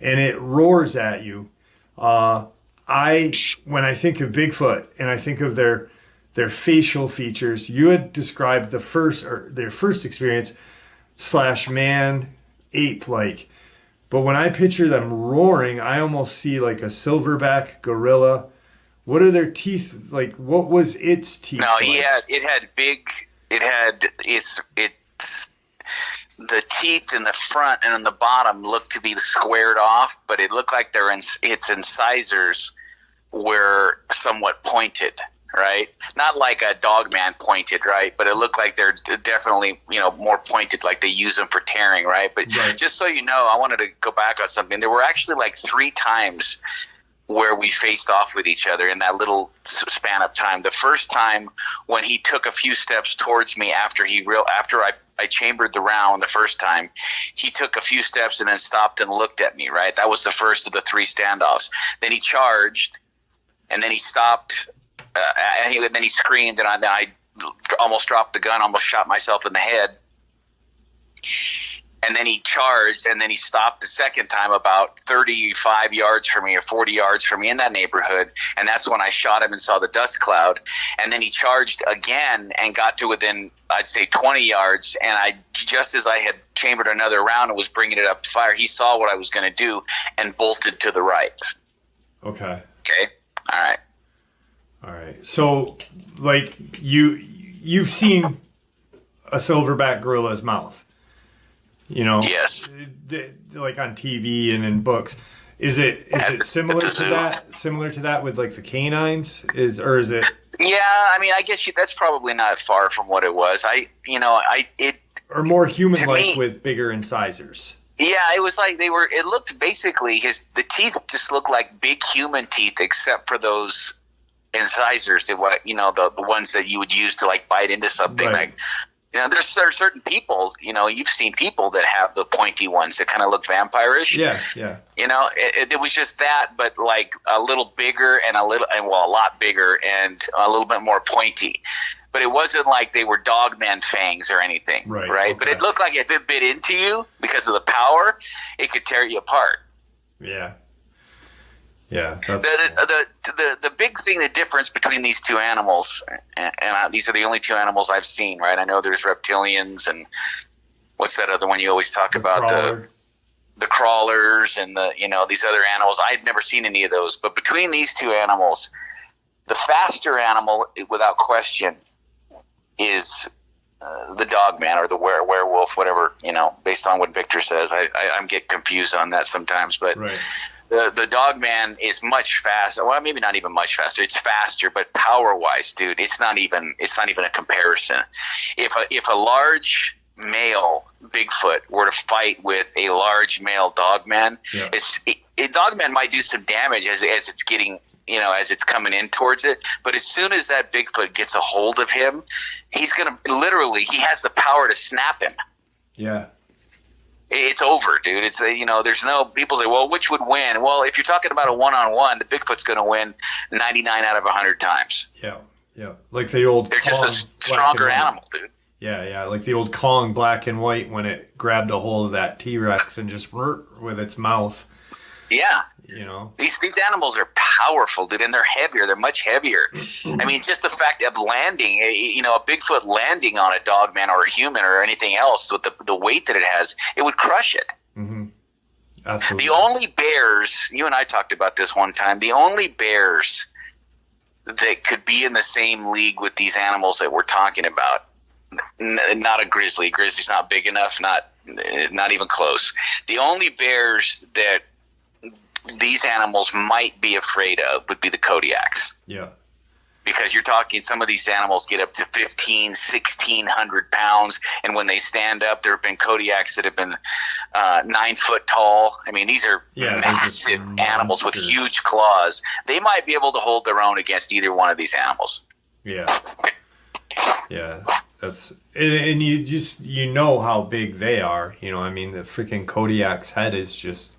and it roars at you. When I think of Bigfoot and I think of their facial features, you had described their first experience / man ape like. But when I picture them roaring, I almost see like a silverback gorilla. What are their teeth like? What was its teeth? No, like? The teeth in the front and in the bottom looked to be squared off, but it looked like its incisors were somewhat pointed, right? Not like a dogman pointed, right? But it looked like they're definitely, more pointed, like they use them for tearing, right? But just so you know, I wanted to go back on something. There were actually like 3 times where we faced off with each other in that little span of time. The first time when he took a few steps towards me after I chambered the round the first time, he took a few steps and then stopped and looked at me, right? That was the first of the 3 standoffs. Then he charged, and then he stopped, and then he screamed, and I almost dropped the gun, almost shot myself in the head. And then he charged, and then he stopped the second time about 35 yards from me or 40 yards from me in that neighborhood. And that's when I shot him and saw the dust cloud. And then he charged again and got to within, I'd say, 20 yards. And just as I had chambered another round and was bringing it up to fire, he saw what I was going to do and bolted to the right. Okay. All right. So, like, you've seen a silverback gorilla's mouth. Yes. Like on TV and in books. Is it similar to that? Similar to that with like the canines? Or is it? Yeah, I mean, I guess that's probably not far from what it was. Or more human-like with bigger incisors. Yeah, it was like it looked basically the teeth just looked like big human teeth, except for those incisors. The ones that you would use to like bite into something, right. like. There are certain people, you've seen people that have the pointy ones that kind of look vampire-ish. Yeah. It was just that, but like a little bigger and a lot bigger and a little bit more pointy. But it wasn't like they were dogman fangs or anything, right? Okay. But it looked like if it bit into you because of the power, it could tear you apart. Yeah. The big thing, the difference between these 2 animals, and these are the only 2 animals I've seen, right? I know there's reptilians and what's that other one you always talk about? The crawlers and these other animals. I've never seen any of those. But between these 2 animals, the faster animal, without question, is the dogman or the werewolf, whatever, based on what Victor says. I get confused on that sometimes, but. Right. The dogman is much faster. Well, maybe not even much faster. It's faster, but power-wise, dude, it's not even a comparison. If a large male Bigfoot were to fight with a large male dogman, a dogman might do some damage as it's getting, as it's coming in towards it. But as soon as that Bigfoot gets a hold of him, he's gonna he has the power to snap him. Yeah. It's over, dude. It's there's no people say, well, which would win? Well, if you're talking about a one-on-one, the Bigfoot's going to win 99 out of 100 times. Yeah. Like the old. They're Kong, just a stronger animal, dude. Yeah. Like the old Kong black and white when it grabbed a hold of that T-Rex and just with its mouth. Yeah. These animals are powerful, dude, and they're heavier. They're much heavier. I mean, just the fact of landing, a Bigfoot landing on a dogman or a human or anything else with the weight that it has, it would crush it. Mm-hmm. Absolutely. The only bears, you and I talked about this one time, the only bears that could be in the same league with these animals that we're talking about, not a grizzly. Grizzly's not big enough, not even close. The only bears that these animals might be afraid of would be the Kodiaks. Yeah. Because you're talking, some of these animals get up to 1,600 pounds, and when they stand up, there have been Kodiaks that have been 9 foot tall. I mean, these are massive animals with huge claws. They might be able to hold their own against either one of these animals. Yeah. That's and you know how big they are. I mean, the freaking Kodiak's head is just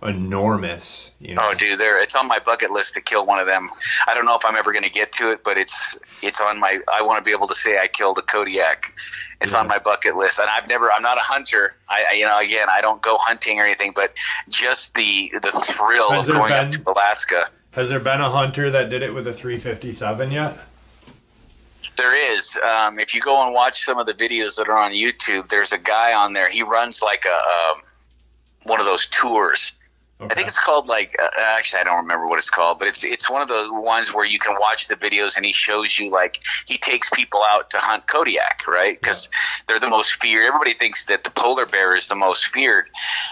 enormous. You know? Oh, dude, it's on my bucket list to kill one of them. I don't know if I'm ever going to get to it, but it's on my. I want to be able to say I killed a Kodiak. It's on my bucket list, and I'm not a hunter. Again, I don't go hunting or anything, but just the thrill of going up to Alaska. Has there been a hunter that did it with a 357 yet? There is. If you go and watch some of the videos that are on YouTube, there's a guy on there. He runs like one of those tours. Okay. I think it's called actually I don't remember what it's called, but it's one of the ones where you can watch the videos and he shows you he takes people out to hunt Kodiak, right? Because they're the most feared. Everybody thinks that the polar bear is the most feared.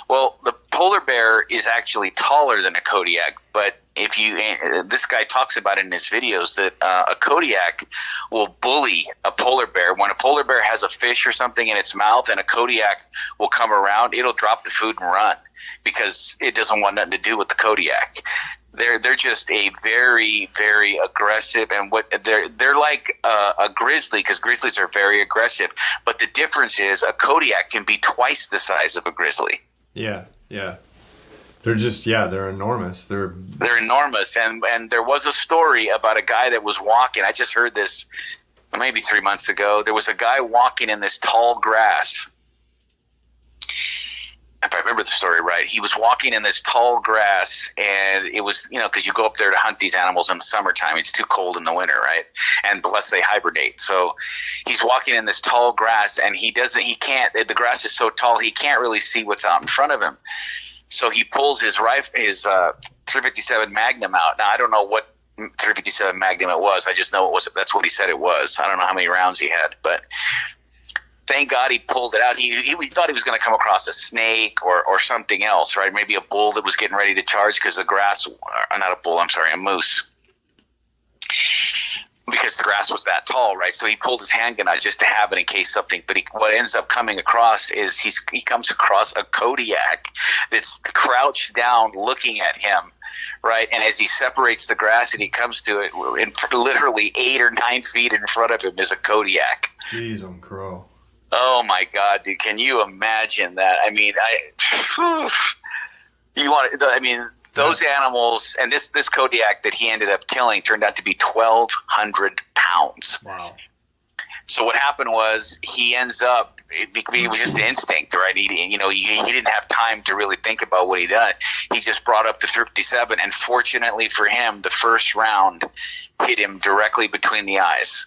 Well, the polar bear is actually taller than a Kodiak, but this guy talks about it in his videos that a Kodiak will bully a polar bear. When a polar bear has a fish or something in its mouth and a Kodiak will come around, it'll drop the food and run because it doesn't want nothing to do with the Kodiak. They're just a very, very aggressive, and they're like a grizzly, because grizzlies are very aggressive. But the difference is a Kodiak can be twice the size of a grizzly. Yeah. They're enormous. They're enormous. And there was a story about a guy that was walking. I just heard this maybe 3 months ago. There was a guy walking in this tall grass. If I remember the story right, he was walking in this tall grass, and it was, because you go up there to hunt these animals in the summertime. It's too cold in the winter, right? And plus they hibernate. So he's walking in this tall grass, and the grass is so tall, he can't really see what's out in front of him. So he pulls his 357 Magnum out. Now, I don't know what 357 Magnum it was. I just know that's what he said it was. I don't know how many rounds he had, but thank God he pulled it out. He thought he was going to come across a snake or something else, right? Maybe a bull that was getting ready to charge because a moose. Because the grass was that tall, right? So he pulled his handgun out just to have it in case something. But what ends up coming across is he comes across a Kodiak that's crouched down looking at him, right? And as he separates the grass and he comes to it, literally 8 or 9 feet in front of him is a Kodiak. Jeez, I'm crow. Oh my God, dude! Can you imagine that? I mean, those animals, and this Kodiak that he ended up killing turned out to be 1,200 pounds. Wow. So what happened was he ends up, it was just instinct, right? He didn't have time to really think about what he done. He just brought up the 357, and fortunately for him, the first round hit him directly between the eyes.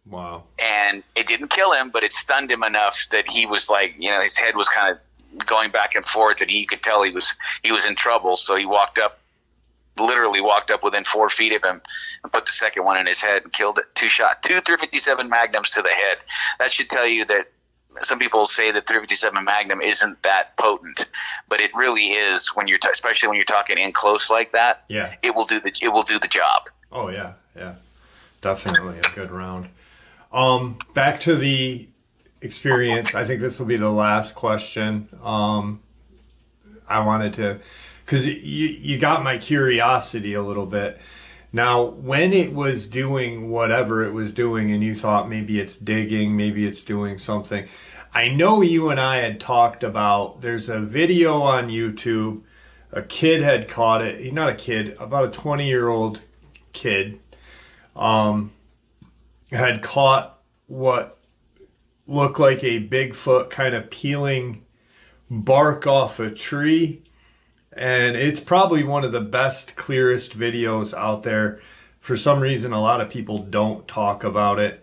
Wow. And it didn't kill him, but it stunned him enough that he was his head was kind of going back and forth, and he could tell he was in trouble. So he literally walked up within 4 feet of him and put the second one in his head and killed it. 2 357 Magnums to the head. That should tell you that some people say that 357 Magnum isn't that potent, but it really is especially when you're talking in close like that. Yeah. It will do the job. Oh yeah. Definitely a good round. Back to the experience. I think this will be the last question. I wanted to, because you got my curiosity a little bit. Now, when it was doing whatever it was doing and you thought maybe it's digging, maybe it's doing something, I know you and I had talked about, there's a video on YouTube, a kid had caught it, not a kid, about a 20-year-old kid, had caught what looked like a Bigfoot kind of peeling bark off a tree. And it's probably one of the best, clearest videos out there. For some reason, a lot of people don't talk about it.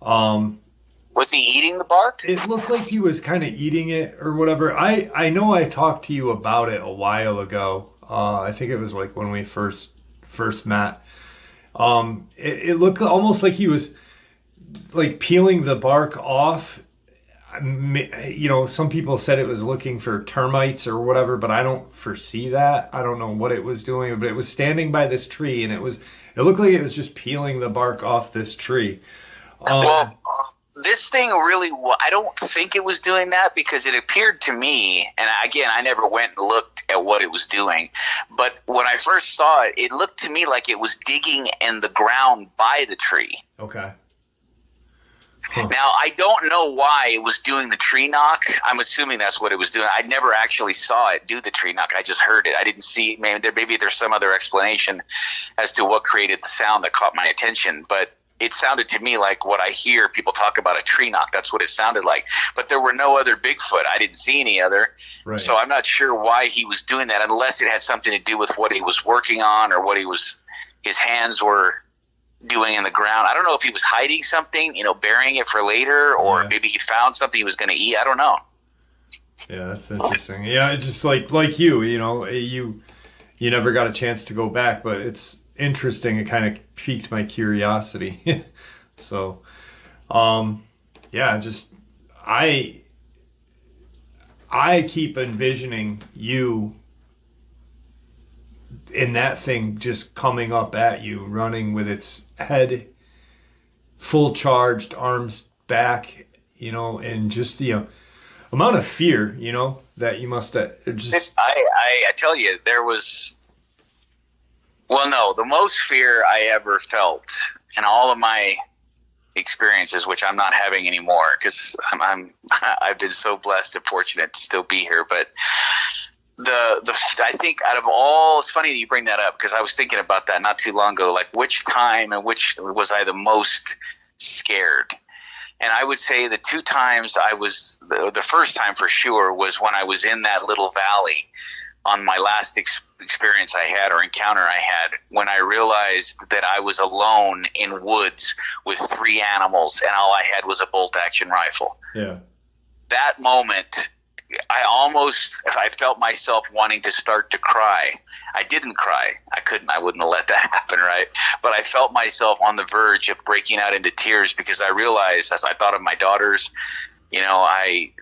Was he eating the bark? It looked like he was kind of eating it or whatever. I know I talked to you about it a while ago. I think it was like when we first met. It looked almost like he was like peeling the bark off. Some people said it was looking for termites or whatever, but I don't foresee that. I don't know what it was doing, but it was standing by this tree, and it looked like it was just peeling the bark off this tree. This thing really, I don't think it was doing that, because it appeared to me, and again, I never went and looked at what it was doing, but when I first saw it, it looked to me like it was digging in the ground by the tree. Okay. Huh. Now, I don't know why it was doing the tree knock. I'm assuming that's what it was doing. I never actually saw it do the tree knock. I just heard it. I didn't see, maybe there's some other explanation as to what created the sound that caught my attention. But it sounded to me like what I hear people talk about, a tree knock. That's what it sounded like. But there were no other Bigfoot. I didn't see any other. Right. So I'm not sure why he was doing that, unless it had something to do with what he was working on or what his hands were doing in the ground. I don't know if he was hiding something, burying it for later, or maybe he found something he was going to eat. I don't know. Yeah, that's interesting. Yeah, it's just like you never got a chance to go back, but it's interesting. It kind of piqued my curiosity. So, just I keep envisioning you in that thing just coming up at you, running with its head full charged, arms back, and just the amount of fear, that you must have just. I tell you, there was. Well, no, the most fear I ever felt in all of my experiences, which I'm not having anymore, because I've been so blessed and fortunate to still be here, but. I think out of all, it's funny that you bring that up, because I was thinking about that not too long ago, like which time and which was I the most scared. And I would say the two times the first time for sure was when I was in that little valley on my last experience I had, or encounter I had, when I realized that I was alone in woods with 3 animals and all I had was a bolt action rifle. Yeah. That moment, I felt myself wanting to start to cry. I didn't cry. I wouldn't have let that happen, right? But I felt myself on the verge of breaking out into tears, because I realized, as I thought of my daughters, I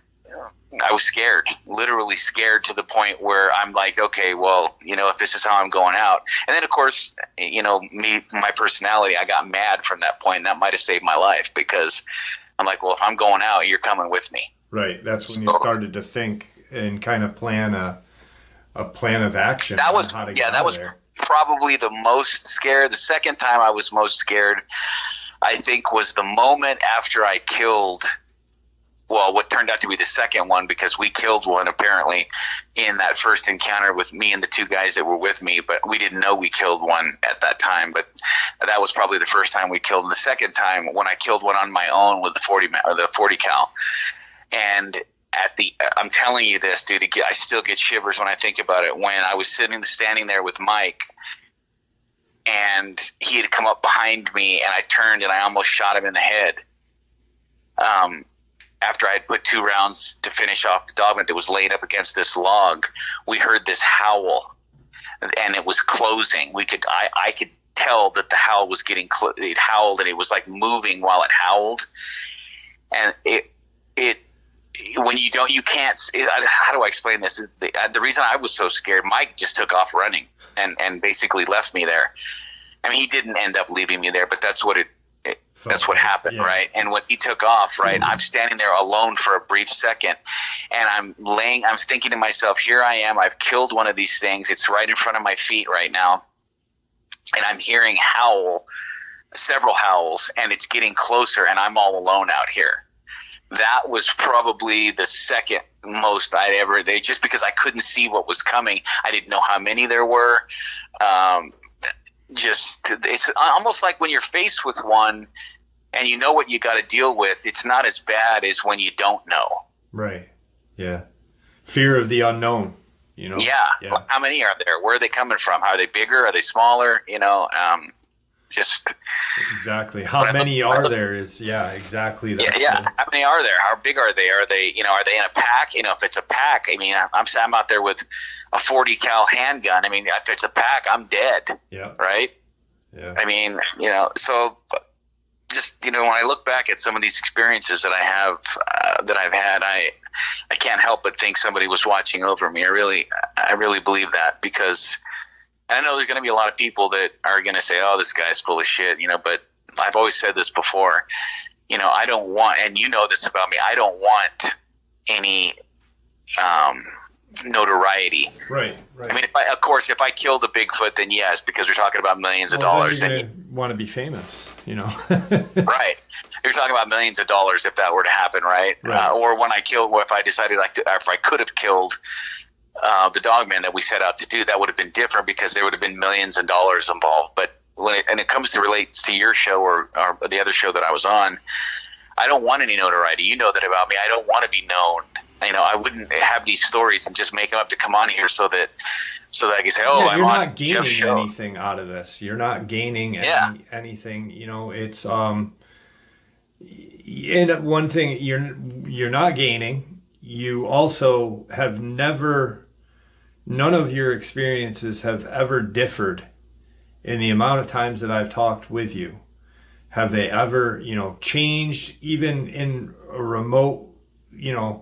was scared, literally scared, to the point where I'm like, okay, well, if this is how I'm going out. And then, of course, my personality, I got mad from that point, and that might have saved my life, because I'm like, well, if I'm going out, you're coming with me. Right. That's when you started to think and kind of plan a plan of action. That was, on how to get that was there. Probably the most scared. The second time I was most scared, I think, was the moment after I killed, what turned out to be the second one, because we killed one apparently in that first encounter with me and the 2 guys that were with me, but we didn't know we killed one at that time. But that was probably the first time we killed. And the second time, when I killed one on my own with the 40 cal. And I'm telling you this, dude, I still get shivers when I think about it. When I was standing there with Mike, and he had come up behind me, and I turned and I almost shot him in the head. After I had put 2 rounds to finish off the dog that was laying up against this log, we heard this howl, and it was closing. I could tell that the howl was getting it howled, and it was like moving while it howled, and when you can't. How do I explain this? The reason I was so scared, Mike just took off running and basically left me there. I mean, he didn't end up leaving me there, but that's what that's what happened, yeah. Right? And when he took off, right, I'm standing there alone for a brief second, and I'm thinking to myself, here I am, I've killed one of these things. It's right in front of my feet right now, and I'm hearing several howls, and it's getting closer, and I'm all alone out here. That was probably the second most I'd ever. Just because I couldn't see what was coming, I didn't know how many there were. It's almost like when you're faced with one, and you know what you got to deal with. It's not as bad as when you don't know. Right. Yeah. Fear of the unknown. Yeah. How many are there? Where are they coming from? Are they bigger? Are they smaller? Exactly. How many are there is, exactly. How many are there? How big are they? Are they in a pack? If it's a pack, I mean, I'm out there with a 40 cal handgun. I mean, if it's a pack, I'm dead. Yeah. Right. Yeah. I mean, so just, when I look back at some of these experiences that I have, that I've had, I can't help but think somebody was watching over me. I really believe that, because I know there's going to be a lot of people that are going to say, oh, this guy's full of shit, but I've always said this before, I don't want, and this about me, I don't want any notoriety. Right. I mean, if I killed a Bigfoot, then yes, because we're talking about millions of dollars. Then you're gonna want to be famous, Right. You're talking about millions of dollars if that were to happen, right? Or when if I decided if I could have killed the Dogman that we set out to do, that would have been different because there would have been millions of dollars involved. But when it comes to relates to your show or the other show that I was on, I don't want any notoriety. You know that about me. I don't want to be known. I wouldn't have these stories and just make them up to come on here so that I can say, "Oh, I'm on Jeff's show." You're not gaining anything out of this. You're not gaining anything. It's and one thing you're not gaining. You also have never. None of your experiences have ever differed in the amount of times that I've talked with you. Have they ever, changed even in a remote, I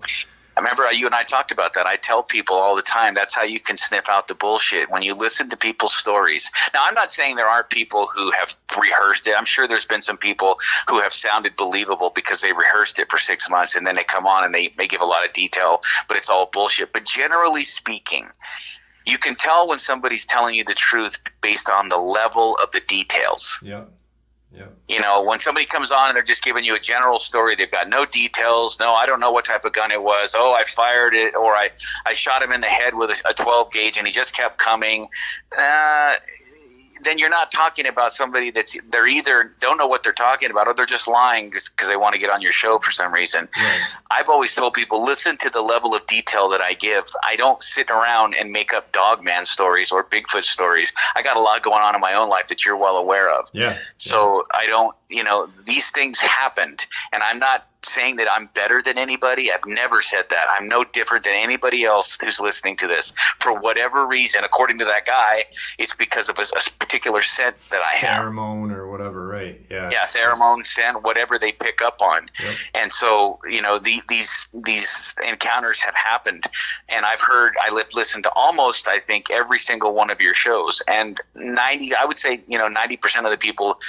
remember you and I talked about that. I tell people all the time, that's how you can sniff out the bullshit. When you listen to people's stories. Now, I'm not saying there aren't people who have rehearsed it. I'm sure there's been some people who have sounded believable because they rehearsed it for 6 months and then they come on and they may give a lot of detail, but it's all bullshit. But generally speaking, you can tell when somebody's telling you the truth based on the level of the details. Yeah. When somebody comes on and they're just giving you a general story, they've got no details. No, I don't know what type of gun it was. Oh, I fired it, or I shot him in the head with a 12 gauge and he just kept coming. Then you're not talking about somebody they're either don't know what they're talking about or they're just lying because they want to get on your show for some reason. Right. I've always told people, listen to the level of detail that I give. I don't sit around and make up Dogman stories or Bigfoot stories. I got a lot going on in my own life that you're well aware of. Yeah. So I don't, these things happened, and I'm not saying that I'm better than anybody. I've never said that. I'm no different than anybody else who's listening to this. For whatever reason, according to that guy, it's because of a particular scent that I have. Pheromone or whatever, right? Yeah. Yeah, pheromone, scent, whatever they pick up on. Yep. And so, these encounters have happened, and I've listened to almost, I think, every single one of your shows, and 90% of the people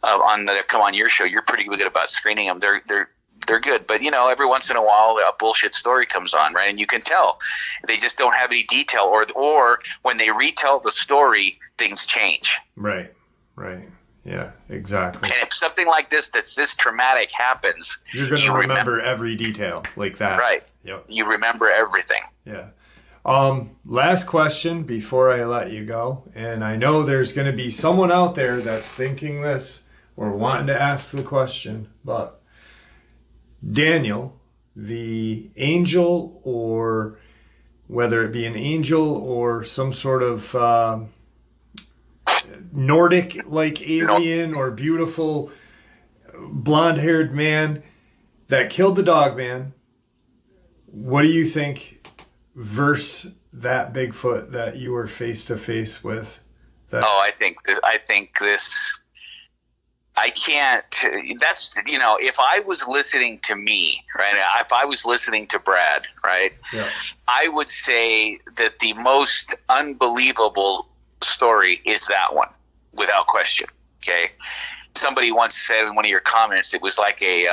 that have come on your show, you're pretty good about screening them. They're good, but every once in a while a bullshit story comes on, right? And you can tell they just don't have any detail, or when they retell the story, things change. Right. Yeah, exactly. And if something like that's this traumatic happens, you're going to remember every detail like that. Right. Yep. You remember everything. Yeah. Last question before I let you go, and I know there's going to be someone out there that's thinking this or wanting to ask the question, but Daniel, the angel, or whether it be an angel or some sort of Nordic-like alien or beautiful blonde-haired man that killed the Dogman, what do you think versus that Bigfoot that you were face-to-face with? I think this... I can't, if I was listening to me, right, if I was listening to Brad, right, yeah. I would say that the most unbelievable story is that one, without question, okay? Somebody once said in one of your comments, it was like a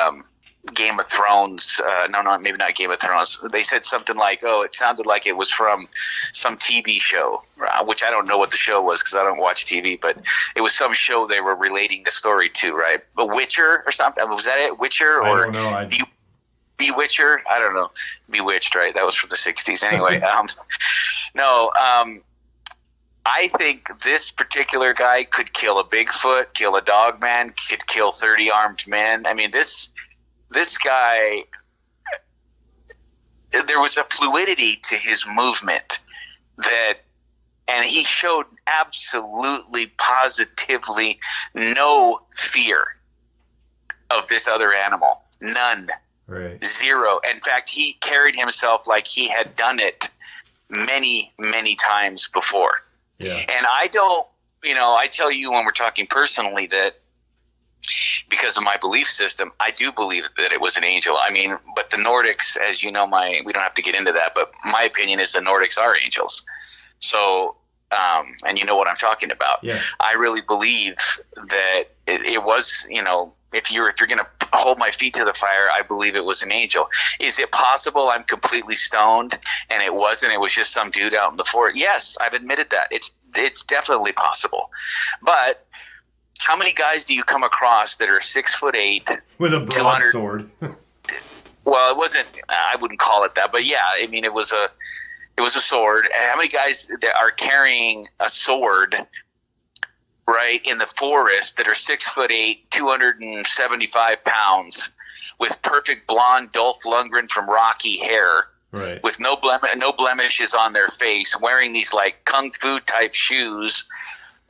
Game of Thrones, maybe not Game of Thrones. They said something like, it sounded like it was from some TV show, which I don't know what the show was because I don't watch TV, but it was some show they were relating the story to, right? The Witcher or something. Was that it? Witcher? Or I don't know. Bewitcher? I don't know. Bewitched, right? That was from the 60s. Anyway, I think this particular guy could kill a Bigfoot, kill a Dogman, could kill 30 armed men. I mean, this guy, there was a fluidity to his movement and he showed absolutely, positively no fear of this other animal. None. Right. Zero. In fact, he carried himself like he had done it many, many times before. Yeah. And I don't, I tell you when we're talking personally that because of my belief system, I do believe that it was an angel. I mean, but the Nordics, as you know, we don't have to get into that, but my opinion is the Nordics are angels. So, and you know what I'm talking about. Yeah. I really believe that it was, if you're going to hold my feet to the fire, I believe it was an angel. Is it possible I'm completely stoned and it wasn't? It was just some dude out in the forest. Yes, I've admitted that. It's definitely possible. But how many guys do you come across that are 6'8" with a broadsword? Well, it wasn't. I wouldn't call it that, but yeah, I mean, it was a sword. How many guys that are carrying a sword, right, in the forest that are 6'8", 275 pounds, with perfect blonde Dolph Lundgren from Rocky hair, right, with no blemishes on their face, wearing these like kung fu type shoes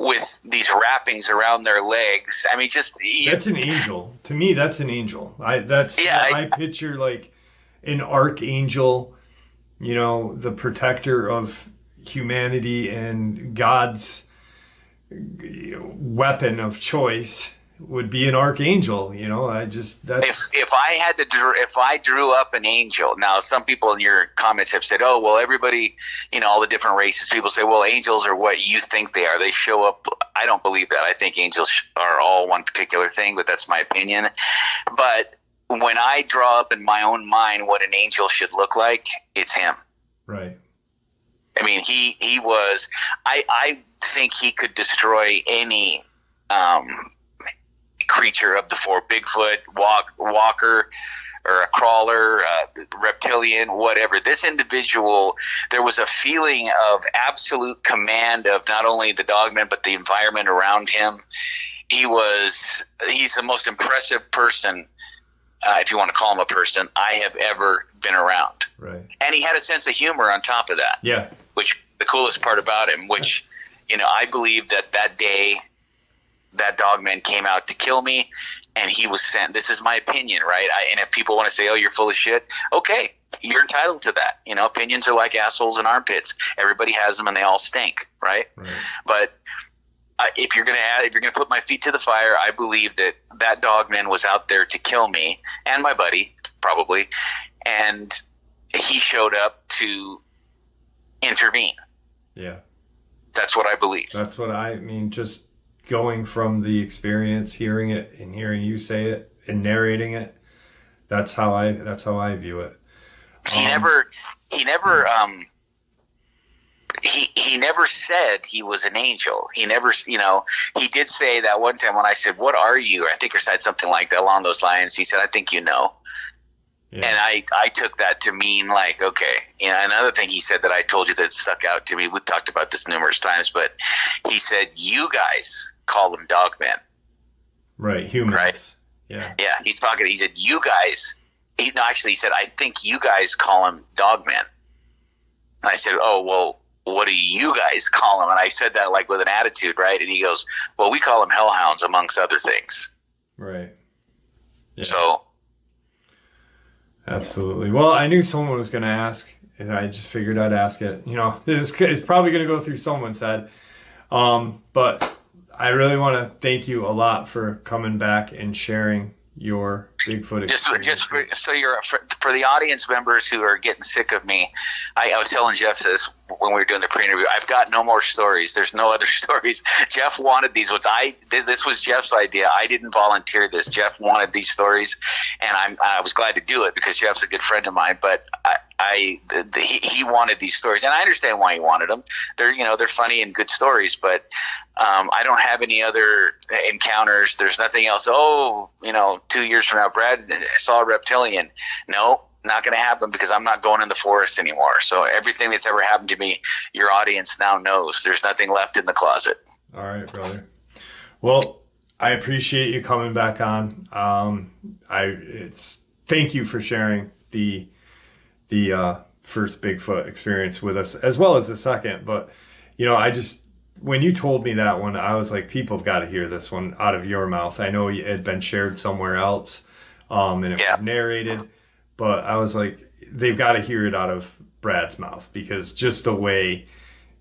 with these wrappings around their legs? I mean, that's an angel to me. That's an angel. I picture like an archangel, you know, the protector of humanity and God's weapon of choice would be an archangel. You know, if I drew up an angel. Now, some people in your comments have said, "Oh, well, everybody, you know, all the different races." People say, "Well, angels are what you think they are. They show up." I don't believe that. I think angels are all one particular thing, but that's my opinion. But when I draw up in my own mind what an angel should look like, it's him. Right. I mean, he was. I think he could destroy any creature of the four: Bigfoot, walker, or a crawler, reptilian, whatever. This individual, there was a feeling of absolute command of not only the dogman but the environment around him. He's the most impressive person, if you want to call him a person, I have ever been around. Right. And he had a sense of humor on top of that. Yeah. Which the coolest part about him, which, you know, I believe that day that dogman came out to kill me, and he was sent. This is my opinion, right? And if people want to say, "Oh, you're full of shit," okay, you're entitled to that. You know, opinions are like assholes and armpits. Everybody has them, and they all stink, right? But if you're gonna put my feet to the fire, I believe that dogman was out there to kill me and my buddy, probably, and he showed up to intervene. Yeah, that's what I believe. That's what I mean. Just going from the experience, hearing it and hearing you say it and narrating it, that's how I view it. He never said he was an angel. He never, you know, he did say that one time when I said, "What are you?" I think I said something like that along those lines. He said, "I think you know." Yeah. And I took that to mean like, okay. You know, another thing he said that I told you that stuck out to me, we talked about this numerous times, but he said, "You guys call them dogmen." Right, humans. Right? Yeah. Yeah, he said, "You guys," he said, "I think you guys call him dogmen." And I said, "Oh, well, what do you guys call him?" And I said that like with an attitude, right? And he goes, "Well, we call them hellhounds, amongst other things." Right. Yeah. So. Absolutely. Well, I knew someone was going to ask, and I just figured I'd ask it. You know, it's probably going to go through someone's head. But I really want to thank you a lot for coming back and sharing your Bigfoot experience. Just for the audience members who are getting sick of me, I was telling Jeff this when we were doing the pre-interview. I've got no more stories. There's no other stories. Jeff wanted these ones. This was Jeff's idea. I didn't volunteer this. Jeff wanted these stories, and I was glad to do it because Jeff's a good friend of mine. But he wanted these stories, and I understand why he wanted them. They're funny and good stories, but I don't have any other encounters. There's nothing else. 2 years from now, Brad saw a reptilian. No, not going to happen because I'm not going in the forest anymore. So everything that's ever happened to me, your audience now knows. There's nothing left in the closet. All right, brother. Well, I appreciate you coming back on. Thank you for sharing the first Bigfoot experience with us, as well as the second. But, when you told me that one, I was like, people have got to hear this one out of your mouth. I know it had been shared somewhere else, and it was narrated, but I was like, they've got to hear it out of Brad's mouth, because just the way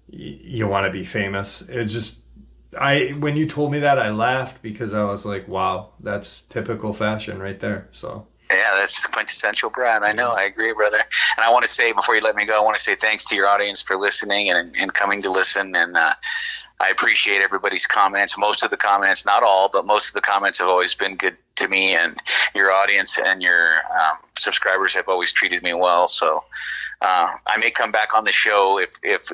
you want to be famous, when you told me that, I laughed because I was like, wow, that's typical fashion right there. So Yeah, that's quintessential Brad. I know. I agree, brother. And I want to say, before you let me go, I want to say thanks to your audience for listening and coming to listen. And I appreciate everybody's comments. Most of the comments, not all, but most of the comments have always been good to me. And your audience and your subscribers have always treated me well. So I may come back on the show if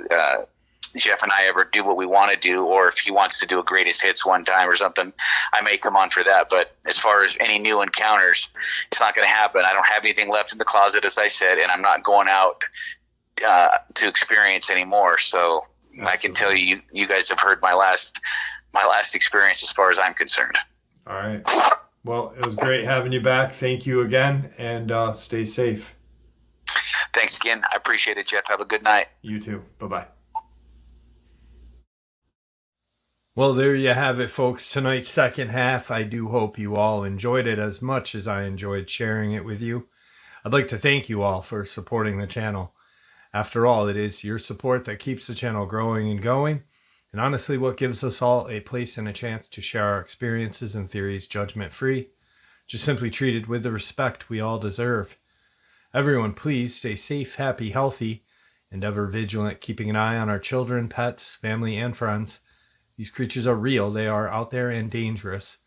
Jeff and I ever do what we want to do, or if he wants to do a greatest hits one time or something, I may come on for that. But as far as any new encounters, it's not going to happen. I don't have anything left in the closet, as I said, and I'm not going out to experience anymore. So absolutely. I can tell you, you guys have heard my last experience as far as I'm concerned. All right. Well, it was great having you back. Thank you again, and stay safe. Thanks again. I appreciate it, Jeff. Have a good night. You too. Bye-bye. Well, there you have it, folks. Tonight's second half. I do hope you all enjoyed it as much as I enjoyed sharing it with you. I'd like to thank you all for supporting the channel. After all, it is your support that keeps the channel growing and going, and honestly what gives us all a place and a chance to share our experiences and theories judgment-free, just simply treated with the respect we all deserve. Everyone, please stay safe, happy, healthy, and ever vigilant, keeping an eye on our children, pets, family, and friends. These creatures are real. They are out there and dangerous.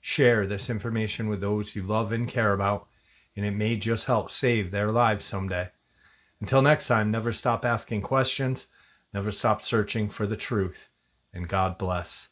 Share this information with those you love and care about, and it may just help save their lives someday. Until next time, never stop asking questions, never stop searching for the truth, and God bless.